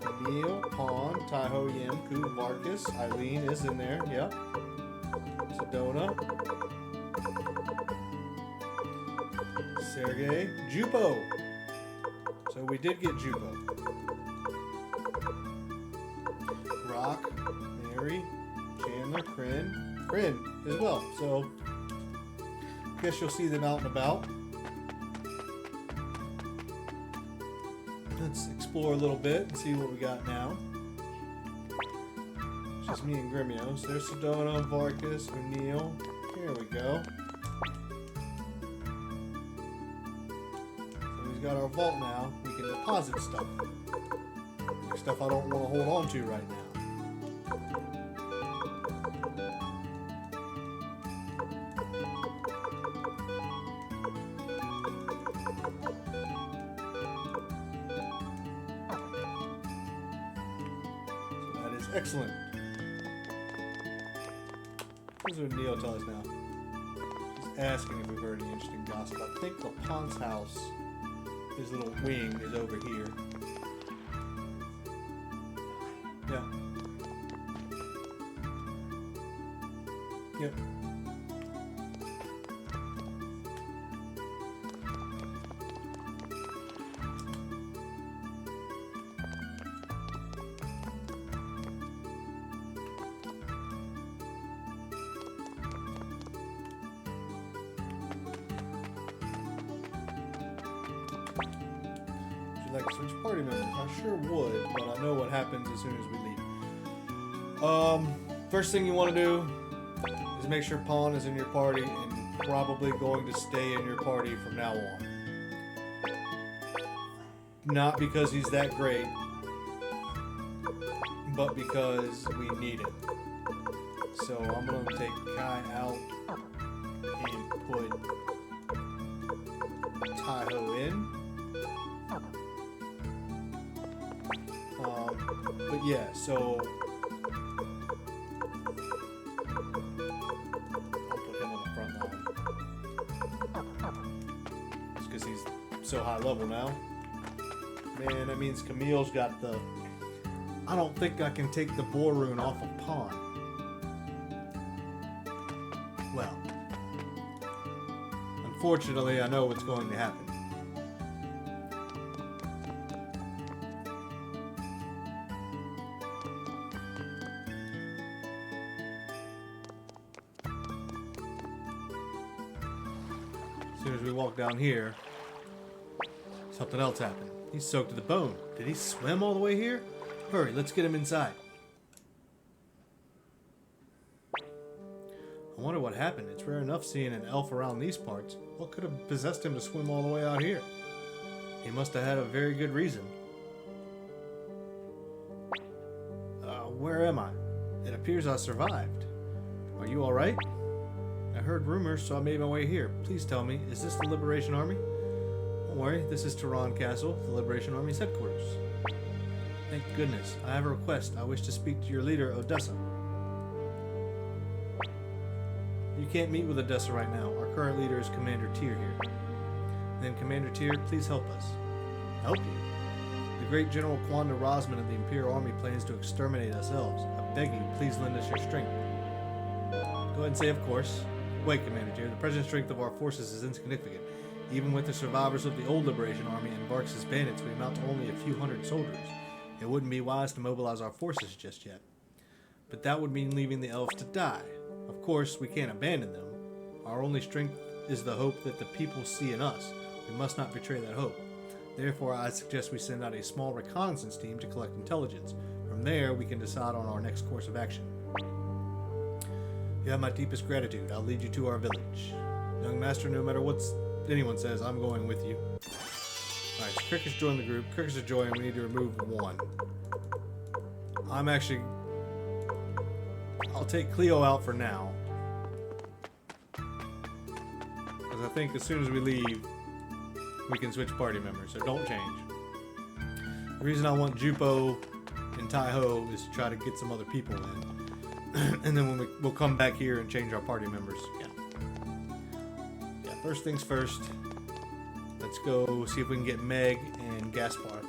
Camille, Pawn, Tai-Ho, Yamku, Marcus, Eileen is in there, yep. Sedona, Sergey, Jupo. So we did get Jupo. Rock, Mary, Chandler, Kryn as well. So guess you'll see them out and about. Let's explore explore a little bit and see what we got now. It's just me and Grimios. There's Sedona, Varkas, O'Neill. Here we go. So we've got our vault now. We can deposit stuff. Like stuff I don't want to hold on to right now. Excellent. Here's what Neil tells us now. She's asking if we've heard any interesting gossip. I think Lapon's house, his little wing, is over here. Yeah. Yep. Like switch party members. I sure would, but I know what happens as soon as we leave. First thing you want to do is make sure Pawn is in your party and probably going to stay in your party from now on. Not because he's that great, but because we need it. So I'm going to take Kai out and put Taiho in. But yeah, so I'll put him on the front line. Just because he's so high level now. Man, that means Camille's got the... I don't think I can take the Boar Rune off of Pawn. Well, unfortunately, I know what's going to happen. As soon as we walk down here, something else happened. He's soaked to the bone. Did he swim all the way here? Hurry, let's get him inside. I wonder what happened. It's rare enough seeing an elf around these parts. What could have possessed him to swim all the way out here? He must have had a very good reason. Where am I? It appears I survived. Are you alright? I heard rumors, so I made my way here. Please tell me, is this the Liberation Army? Don't worry, this is Tehran Castle, the Liberation Army's headquarters. Thank goodness. I have a request. I wish to speak to your leader, Odessa. You can't meet with Odessa right now. Our current leader is Commander Tyr here. Then, Commander Tyr, please help us. Help you? The great General Kwanda Rosman of the Imperial Army plans to exterminate us elves. I beg you, please lend us your strength. Go ahead and say, of course. Wait, Commander Tyr, the present strength of our forces is insignificant. Even with the survivors of the old Liberation Army and Barks' bandits, we amount to only a few hundred soldiers. It wouldn't be wise to mobilize our forces just yet. But that would mean leaving the elves to die. Of course, we can't abandon them. Our only strength is the hope that the people see in us. We must not betray that hope. Therefore, I suggest we send out a small reconnaissance team to collect intelligence. From there, we can decide on our next course of action. You have my deepest gratitude. I'll lead you to our village. Young master, no matter what anyone says, I'm going with you. Alright, so Cricket's joined the group. Cricket's a joy, and we need to remove one. I'll take Cleo out for now. Because I think as soon as we leave, we can switch party members, so don't change. The reason I want Jupo and Taiho is to try to get some other people in. And then when we'll come back here and change our party members again. Yeah, first things first. Let's go see if we can get Meg and Gaspar.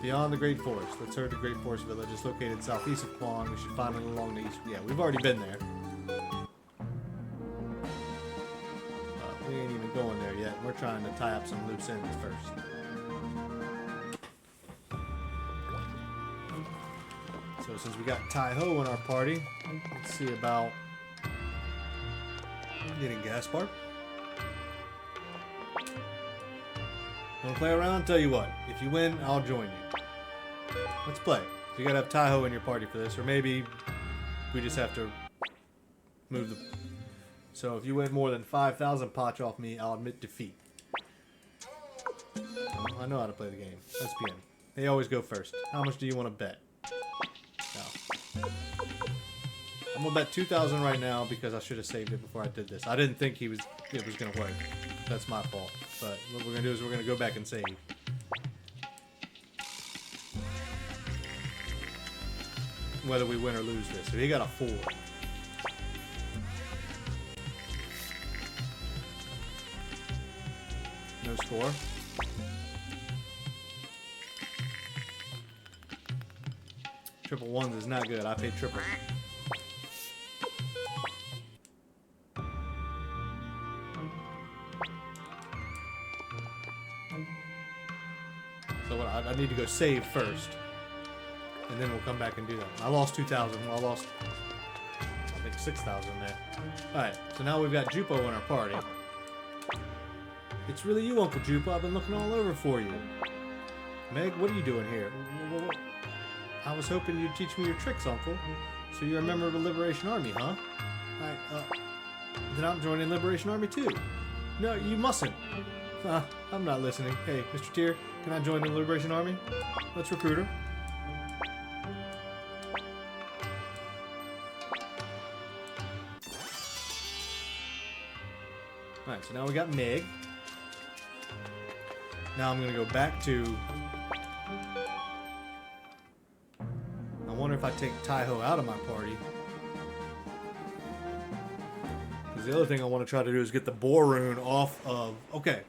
Beyond the Great Forest. Let's head to Great Forest Village. It's located southeast of Quan. We should find it along the east. Yeah, we've already been there. We ain't even going there yet. We're trying to tie up some loose ends first. So since we got Taiho in our party, let's see about getting Gaspar. Want to play around? Tell you what, if you win, I'll join you. Let's play. So you gotta have Taiho in your party for this, or maybe we just have to move the... So if you win more than 5,000 potch off me, I'll admit defeat. Well, I know how to play the game. SPN. They always go first. How much do you want to bet? No. I'm gonna bet 2,000 right now because I should have saved it before I did this. I didn't think it was gonna work. That's my fault. But what we're gonna do is we're gonna go back and save. Whether we win or lose this. So he got a 4. No score. Triple ones is not good. I paid triple. So what, I need to go save first. And then we'll come back and do that. I lost 2,000. Well, I lost, I think, 6,000 there. Alright, so now we've got Jupo in our party. It's really you, Uncle Jupo. I've been looking all over for you. Meg, what are you doing here? I was hoping you'd teach me your tricks, Uncle. So you're a member of the Liberation Army, huh? Alright, then I'm joining Liberation Army too. No, you mustn't. I'm not listening. Hey, Mr. Tier, can I join the Liberation Army? Let's recruit her. Alright, so now we got Meg. Now I'm going to go back to... I wonder if I take Taiho out of my party. Because the other thing I want to try to do is get the Boar Rune off of... Okay.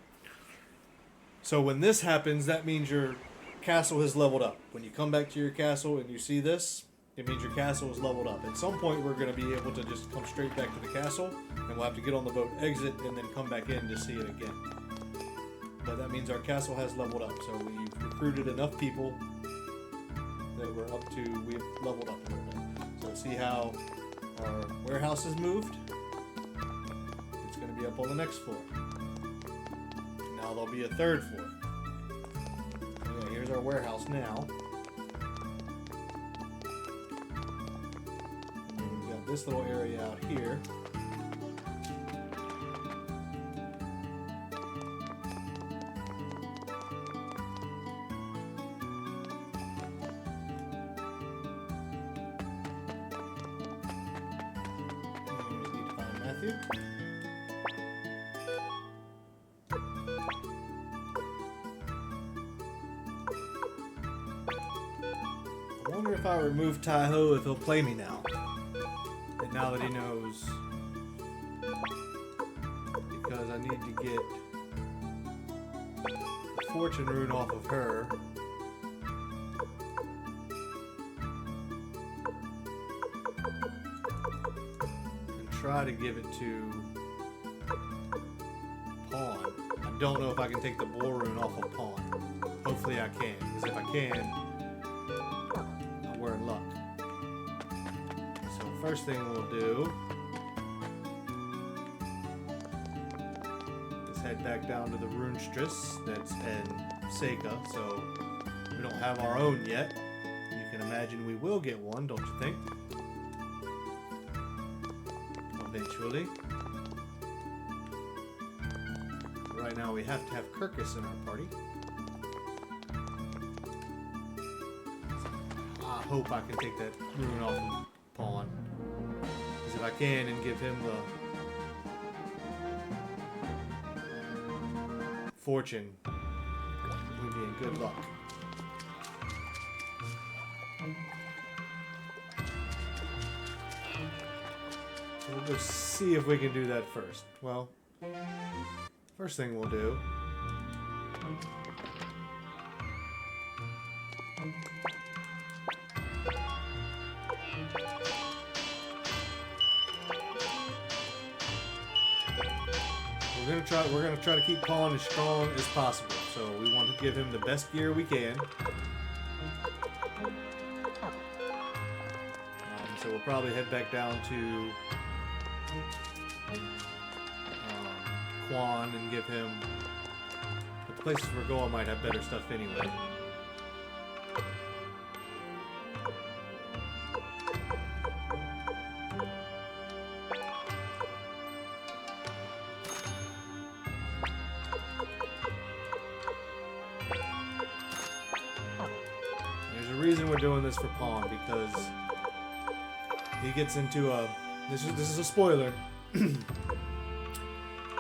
So when this happens, that means your castle has leveled up. When you come back to your castle and you see this, it means your castle is leveled up. At some point, we're going to be able to just come straight back to the castle, and we'll have to get on the boat, exit, and then come back in to see it again. But that means our castle has leveled up, so we've recruited enough people that we're up to, we've leveled up a little bit. So see how our warehouse has moved? It's going to be up on the next floor. Now there'll be a third floor. So yeah, here's our warehouse now. And we've got this little area out here. I wonder if I remove Taiho if he'll play me now. And now that he knows. Because I need to get the Fortune Rune off of her. And try to give it to Pawn. I don't know if I can take the Boar Rune off of Pawn. Hopefully I can, because if I can, we're in luck. So first thing we'll do is head back down to the Runestress that's in Seika. So we don't have our own yet. You can imagine we will get one, don't you think? Eventually. Right now we have to have Kirkus in our party. I hope I can take that rune off of Pawn. Because if I can and give him the Fortune, we'd be in good luck. We'll go see if we can do that first. Well, first thing we'll do we're gonna try to keep Pawn as strong as possible. So we want to give him the best gear we can. So we'll probably head back down to Quan and give him places we're going might have better stuff anyway. There's a reason we're doing this for Pawn, because he gets into a... This is a spoiler.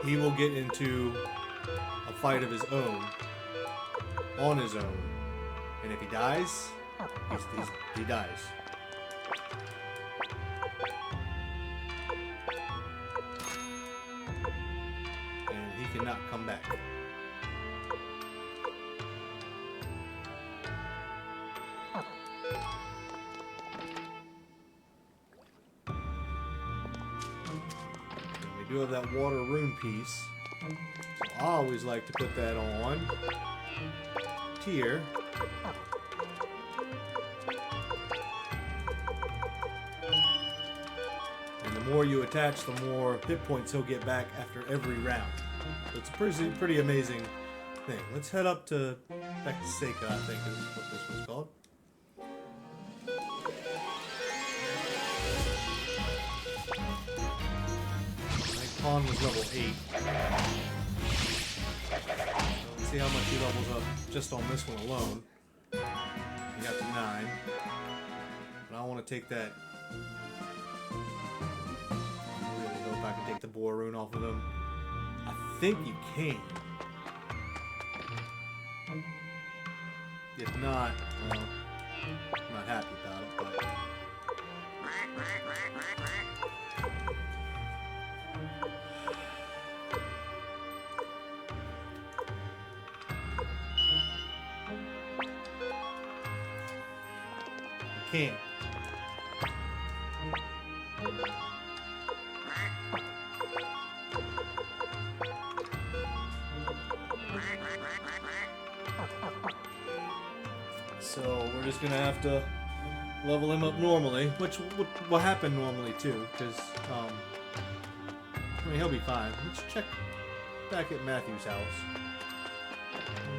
He will get into a fight of his own, on his own, and if he dies, he dies. And he cannot come back. We do have that water rune piece. So I always like to put that on tier. And the more you attach, the more hit points he'll get back after every round. So it's a pretty amazing thing. Let's head up to back to Seika, I think is what this was called. Pawn was level 8. Let's see how much he levels up just on this one alone. He got to 9. But I want to take that. I really hope I can take the boar rune off of him. I think you can. If not, well, I'm not happy about it, but... Can't. So we're just gonna have to level him up normally, which will happen normally too, because I mean he'll be fine. Let's check back at Matthew's house.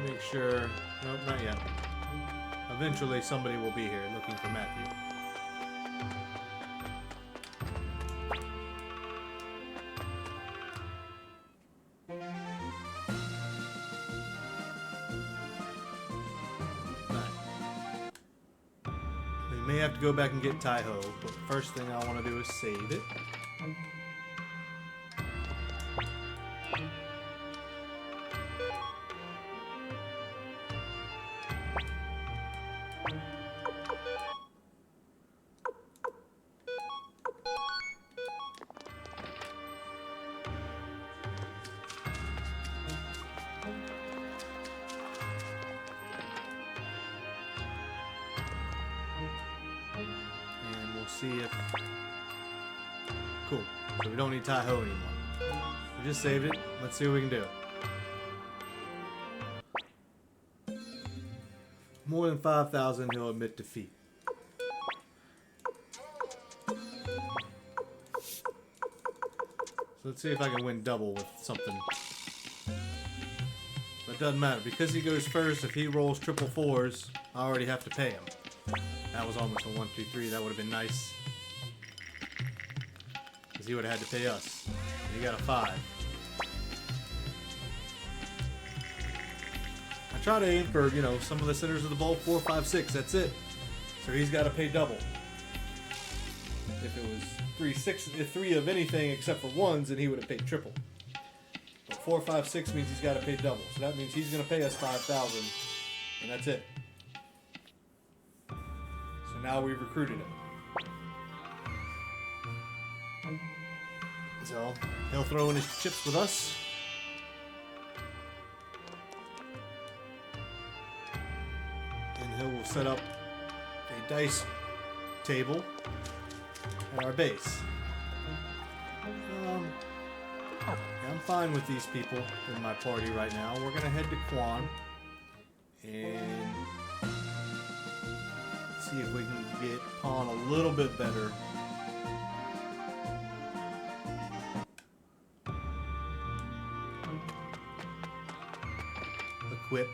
Make sure. Nope, not yet. Eventually somebody will be here looking for Matthew. We may have to go back and get Taiho, but the first thing I want to do is save it. See if... Cool. So we don't need Taiho anymore. We just saved it. Let's see what we can do. More than 5,000, he'll admit defeat. So let's see if I can win double with something. But it doesn't matter. Because he goes first, if he rolls triple 4s, I already have to pay him. That was almost a 1, 2, 3. That would have been nice. Because he would have had to pay us. And he got a 5. I try to aim for, you know, some of the centers of the bowl, 4, 5, 6. That's it. So he's got to pay double. If it was 3, 6, 3 of anything except for 1s, then he would have paid triple. But 4, 5, 6 means he's got to pay double. So that means he's going to pay us 5,000. And that's it. Now we've recruited him. So he'll throw in his chips with us. And he will set up a dice table at our base. I'm fine with these people in my party right now. We're going to head to Quan and see if we can get Pawn a little bit better. The equipped.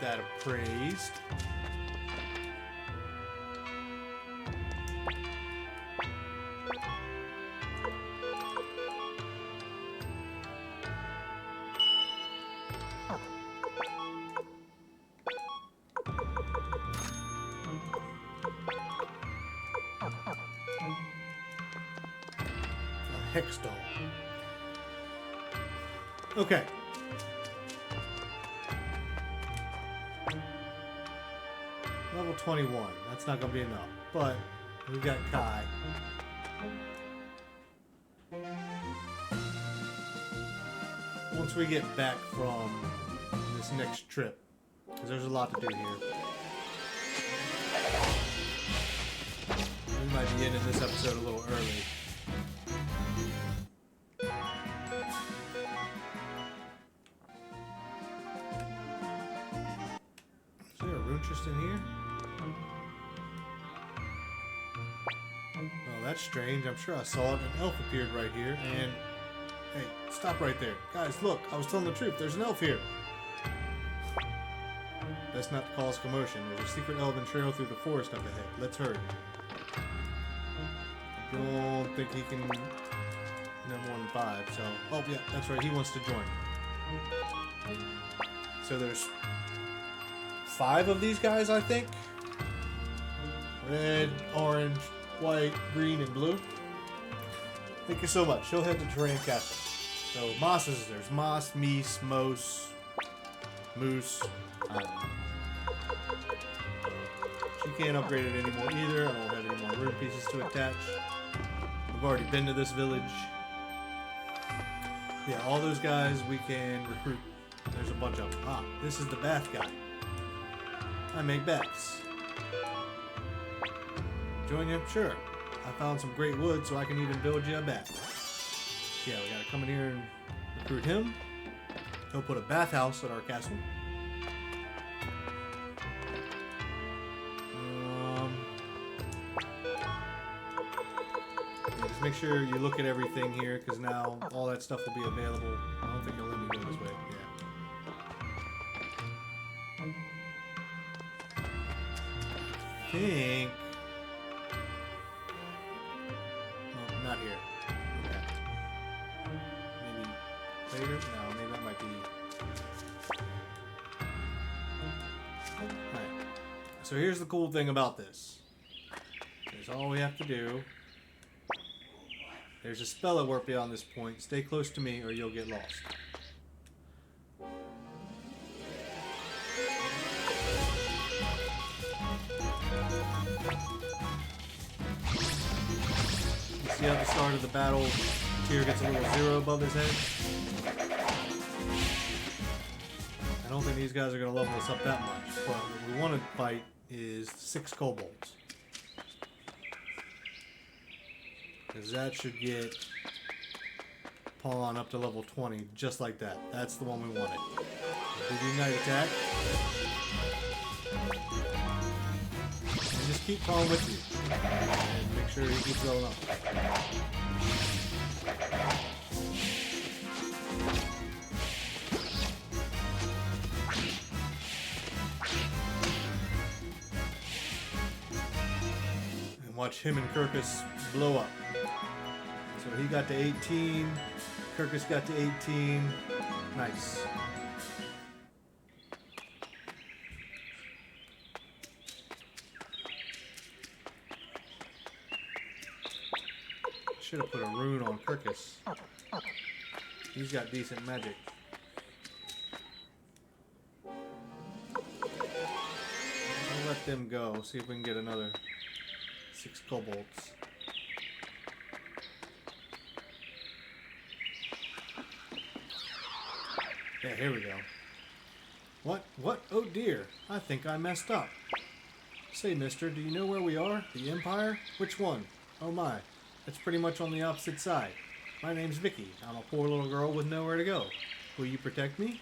That appraised. A hex doll. Okay. Level 21. That's not going to be enough. But we got Kai. Once we get back from this next trip, because there's a lot to do here. We might be ending this episode a little early. Is there a rune chest in here? Oh, that's strange. I'm sure I saw it. An elf appeared right here, and... Hey, stop right there. Guys, look, I was telling the truth. There's an elf here. Best not to cause commotion. There's a secret elven trail through the forest up ahead. Let's hurry. I don't think he can... No more than 5, so... Oh, yeah, that's right. He wants to join. So there's 5 of these guys, I think. Red, orange, white, green, and blue. Thank you so much. She'll head to Terrain Castle. So, Mosses, there's Moss, Meese, Mose, Moose. I don't know. She can't upgrade it anymore either. I don't have any more rune pieces to attach. We've already been to this village. Yeah, all those guys we can recruit. There's a bunch of them. Ah, this is the bath guy. I make baths. Join you? Sure. I found some great wood so I can even build you a bath. Yeah, we gotta come in here and recruit him. He'll put a bathhouse at our castle. Yeah, just make sure you look at everything here, because now all that stuff will be available. I don't think he'll let me go this way. Yeah. I think... No, not here. Okay. Maybe later? No, maybe that might be... Alright. So here's the cool thing about this. Here's all we have to do. There's a spell at work beyond this point. Stay close to me or you'll get lost. See how at the start of the battle, Tyr gets a little 0 above his head? I don't think these guys are going to level us up that much, but what we want to fight is 6 kobolds. Because that should get Pawn up to level 20, just like that. That's the one we wanted. Do the Ignite attack. And just keep Pawn with you. And make sure he keeps leveling up. And watch him and Kirkus blow up. So he got to 18, Kirkus got to 18. Nice. Should have put a rune on Kirkus. He's got decent magic. I'll let them go. See if we can get another 6 kobolds. Yeah, here we go. What? What? Oh dear. I think I messed up. Say, mister, do you know where we are? The Empire? Which one? Oh my. It's pretty much on the opposite side. My name's Vicky. I'm a poor little girl with nowhere to go. Will you protect me?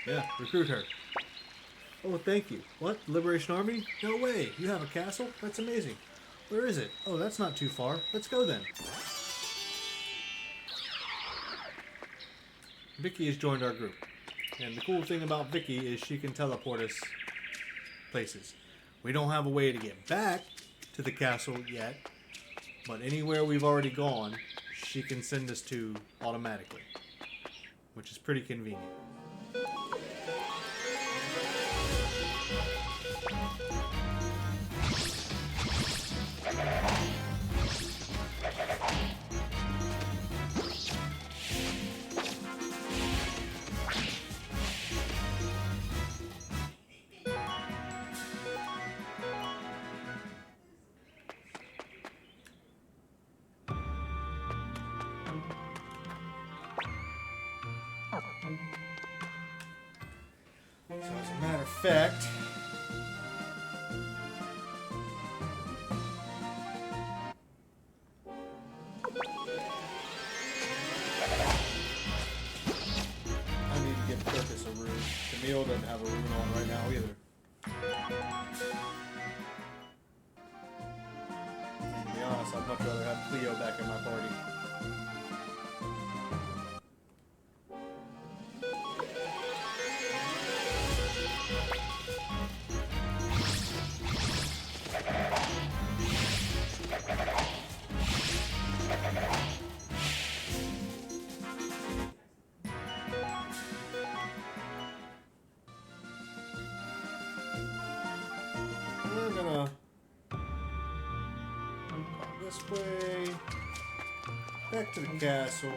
Yeah, recruit her. Oh, thank you. What? Liberation Army? No way. You have a castle? That's amazing. Where is it? Oh, that's not too far. Let's go then. Vicky has joined our group. And the cool thing about Vicky is she can teleport us places. We don't have a way to get back to the castle yet, but anywhere we've already gone, she can send us to automatically, which is pretty convenient. So as a matter of fact, I need to give Kirkus a rune. Camille doesn't have a rune on right now either. And to be honest, I'd much rather have Cleo back in my party. We're gonna go this way, back to the castle.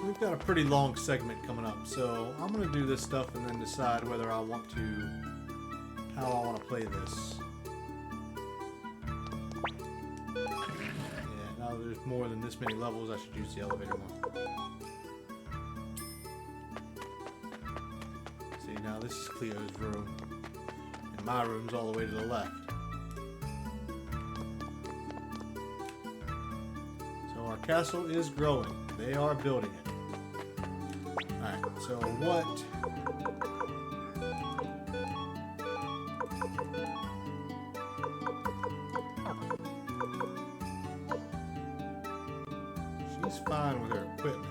We've got a pretty long segment coming up, so I'm gonna do this stuff and then decide whether I want to, how I want to play this. Now there's more than this many levels, I should use the elevator one. See, now this is Cleo's room. And my room's all the way to the left. So our castle is growing. They are building it. Alright, so what... She's fine with her equipment.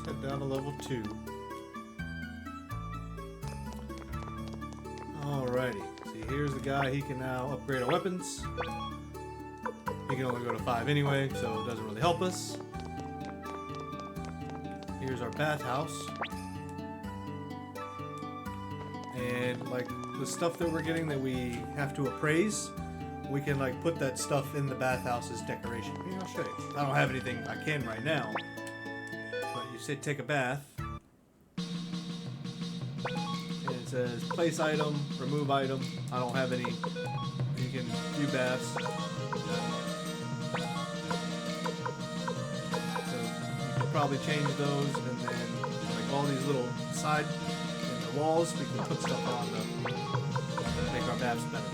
Head down to level 2. Alrighty. See, here's the guy. He can now upgrade our weapons. He can only go to 5 anyway, so it doesn't really help us. Here's our bathhouse. And, like, the stuff that we're getting that we have to appraise, we can, like, put that stuff in the bathhouse as decoration. Here, I'll show you. I don't have anything I can right now. Said take a bath, and it says place item, remove item. I don't have any. You can do baths, so you can probably change those, and then like all these little side in the walls, we can put stuff on them. make our maps better.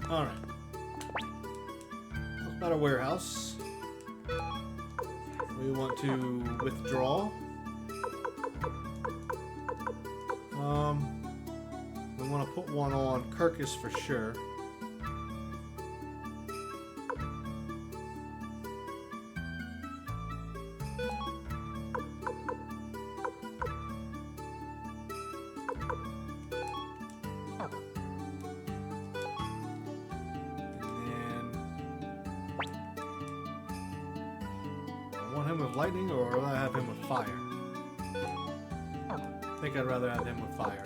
Alright. Talk about our warehouse. We want to withdraw. We want to put one on Kirkus for sure. Lightning, or will I have him with fire? I think I'd rather have him with fire.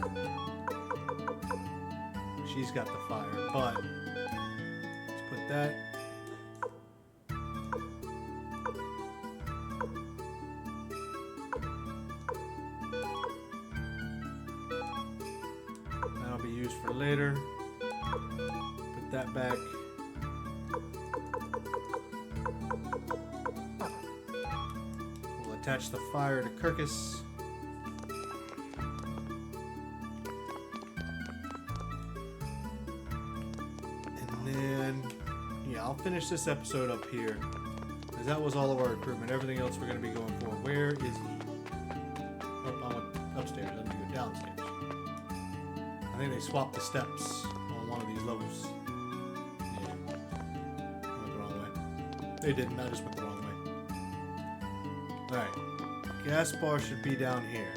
She's got the fire, but let's put that. That'll be used for later. Put that back. Attach the fire to Kirkus. And then, yeah, I'll finish this episode up here. Because that was all of our recruitment. Everything else we're going to be going for. Where is he? Oh, I went upstairs. Let me go downstairs. I think they swapped the steps on one of these levels. Yeah. I went the wrong way. They didn't. I just went the wrong way. Alright, gas bar should be down here.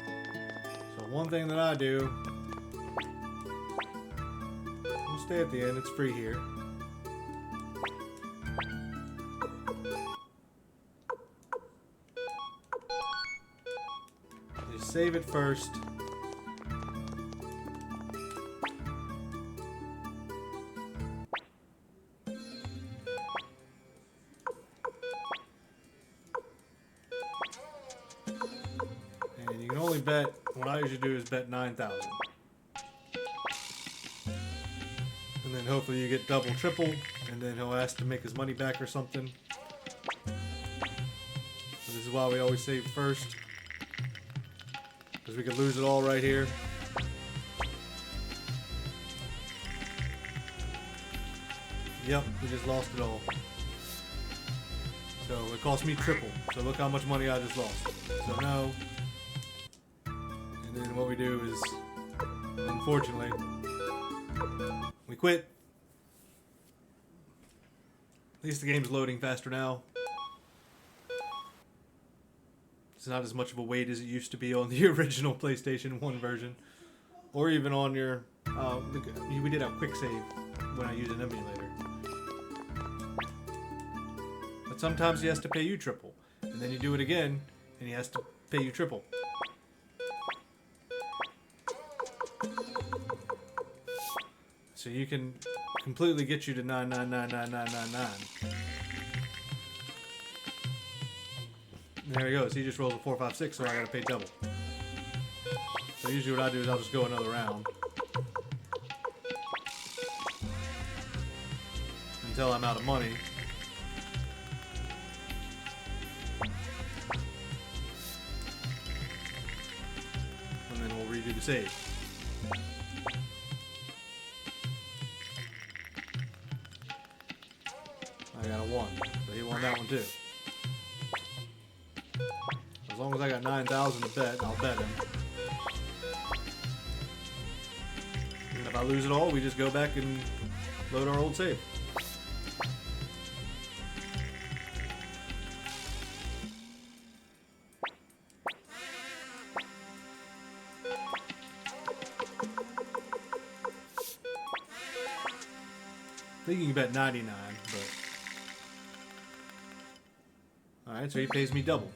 So one thing that I do, we'll stay at the end, it's free here. Just save it first. Bet, what I usually do is bet 9,000. And then hopefully you get double, triple, and then he'll ask to make his money back or something. So this is why we always save first. Because we could lose it all right here. Yep, we just lost it all. So it cost me triple. So look how much money I just lost. So now, and then what we do is, unfortunately, we quit. At least the game's loading faster now. It's not as much of a wait as it used to be on the original PlayStation 1 version. Or even on your... we did have quick save when I used an emulator. But sometimes he has to pay you triple. And then you do it again, and he has to pay you triple. So you can completely get you to 9999999. There he goes. He just rolled a 4, 5, 6, so I gotta pay double. So usually what I do is I'll just go another round until I'm out of money. And then we'll redo the save. I got a 1, so he won that one too. As long as I got 9,000 to bet, I'll bet him. And if I lose it all, we just go back and load our old save. I think you can bet 99, but... Alright, so he pays me double.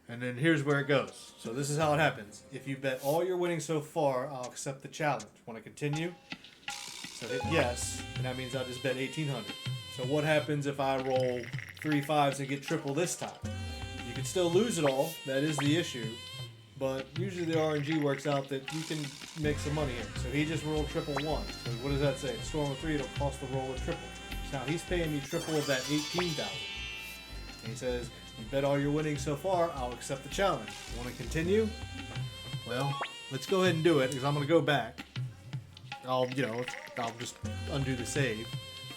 And then here's where it goes. So this is how it happens. If you bet all your winnings so far, I'll accept the challenge. Want to continue? So hit yes, and that means I'll just bet 1,800. So what happens if I roll 3 5s and get triple this time? You can still lose it all. That is the issue. But usually the RNG works out that you can make some money here. So he just rolled triple 1. So what does that say? Storm of 3, it'll cost the roll of triple. So now he's paying me triple of that 18,000. And he says, You bet all your winnings so far, I'll accept the challenge. Want to continue? Well, let's go ahead and do it, because I'm going to go back. I'll just undo the save.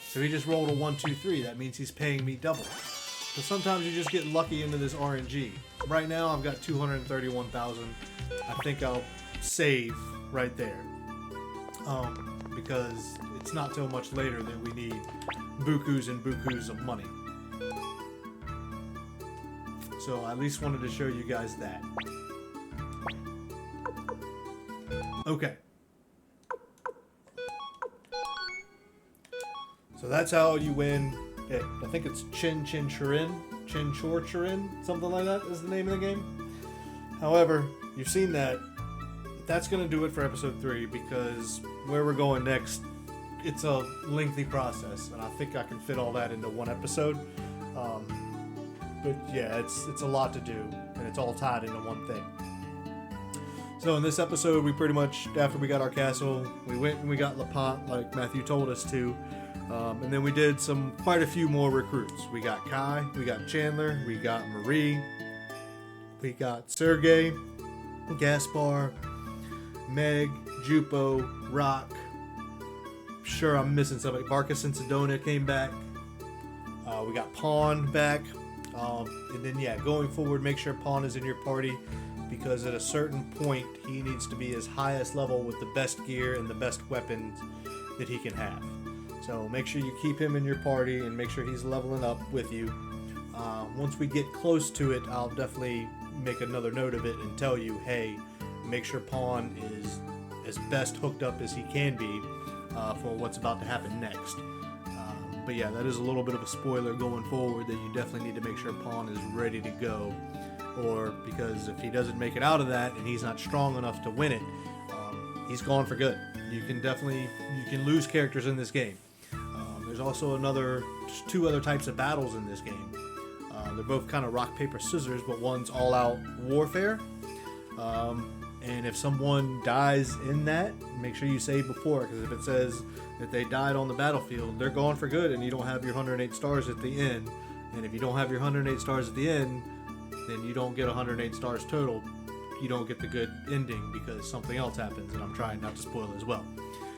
So he just rolled a 1, 2, 3. That means he's paying me double. So sometimes you just get lucky into this RNG. Right now I've got 231,000. I think I'll save right there. Because it's not so much later that we need bukus and bukus of money. So I at least wanted to show you guys that. Okay. So that's how you win it. I think it's Chin Chor Chirin, something like that is the name of the game. However, you've seen that. That's going to do it for episode 3, because where we're going next, it's a lengthy process, and I think I can fit all that into one episode. But yeah, it's a lot to do, and it's all tied into one thing. So in this episode, we pretty much, after we got our castle, we went and we got LaPont like Matthew told us to. And then we did quite a few more recruits. We got Kai, we got Chandler, we got Marie, we got Sergey, Gaspar, Meg, Jupo, Rock. Sure, I'm missing somebody. Barkus and Sedona came back. We got Pawn back. And then, yeah, going forward, make sure Pawn is in your party, because at a certain point, he needs to be his highest level with the best gear and the best weapons that he can have. So make sure you keep him in your party and make sure he's leveling up with you. Once we get close to it, I'll definitely make another note of it and tell you, hey, make sure Pawn is as best hooked up as he can be for what's about to happen next. But yeah, that is a little bit of a spoiler going forward, that you definitely need to make sure Pawn is ready to go. Or because if he doesn't make it out of that and he's not strong enough to win it, he's gone for good. You can lose characters in this game. There's also just 2 other types of battles in this game. They're both kind of rock, paper, scissors, but one's all-out warfare. And if someone dies in that, make sure you save before, because if it says that they died on the battlefield, they're gone for good, and you don't have your 108 stars at the end. And if you don't have your 108 stars at the end, then you don't get 108 stars total. You don't get the good ending, because something else happens, and I'm trying not to spoil as well.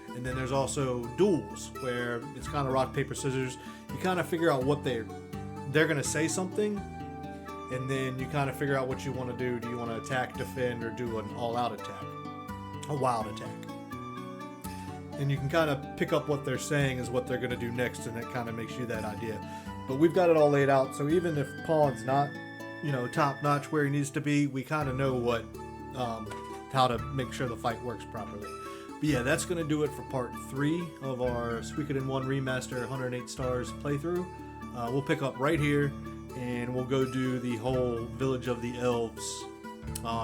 And then there's also duels, where it's kind of rock, paper, scissors. You kind of figure out what they're going to say something, and then you kind of figure out what you want to do. Do you want to attack, defend, or do an all-out attack? A wild attack. And you can kind of pick up what they're saying is what they're going to do next, and that kind of makes you that idea. But we've got it all laid out, so even if Pawn's not, top-notch where he needs to be, we kind of know how to make sure the fight works properly. But yeah, that's going to do it for part 3 of our Suikoden 1 Remaster 108 Stars playthrough. We'll pick up right here, and we'll go do the whole Village of the Elves.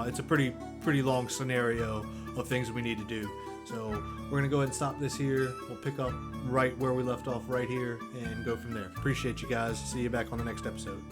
It's a pretty long scenario of things we need to do. So we're going to go ahead and stop this here. We'll pick up right where we left off right here and go from there. Appreciate you guys. See you back on the next episode.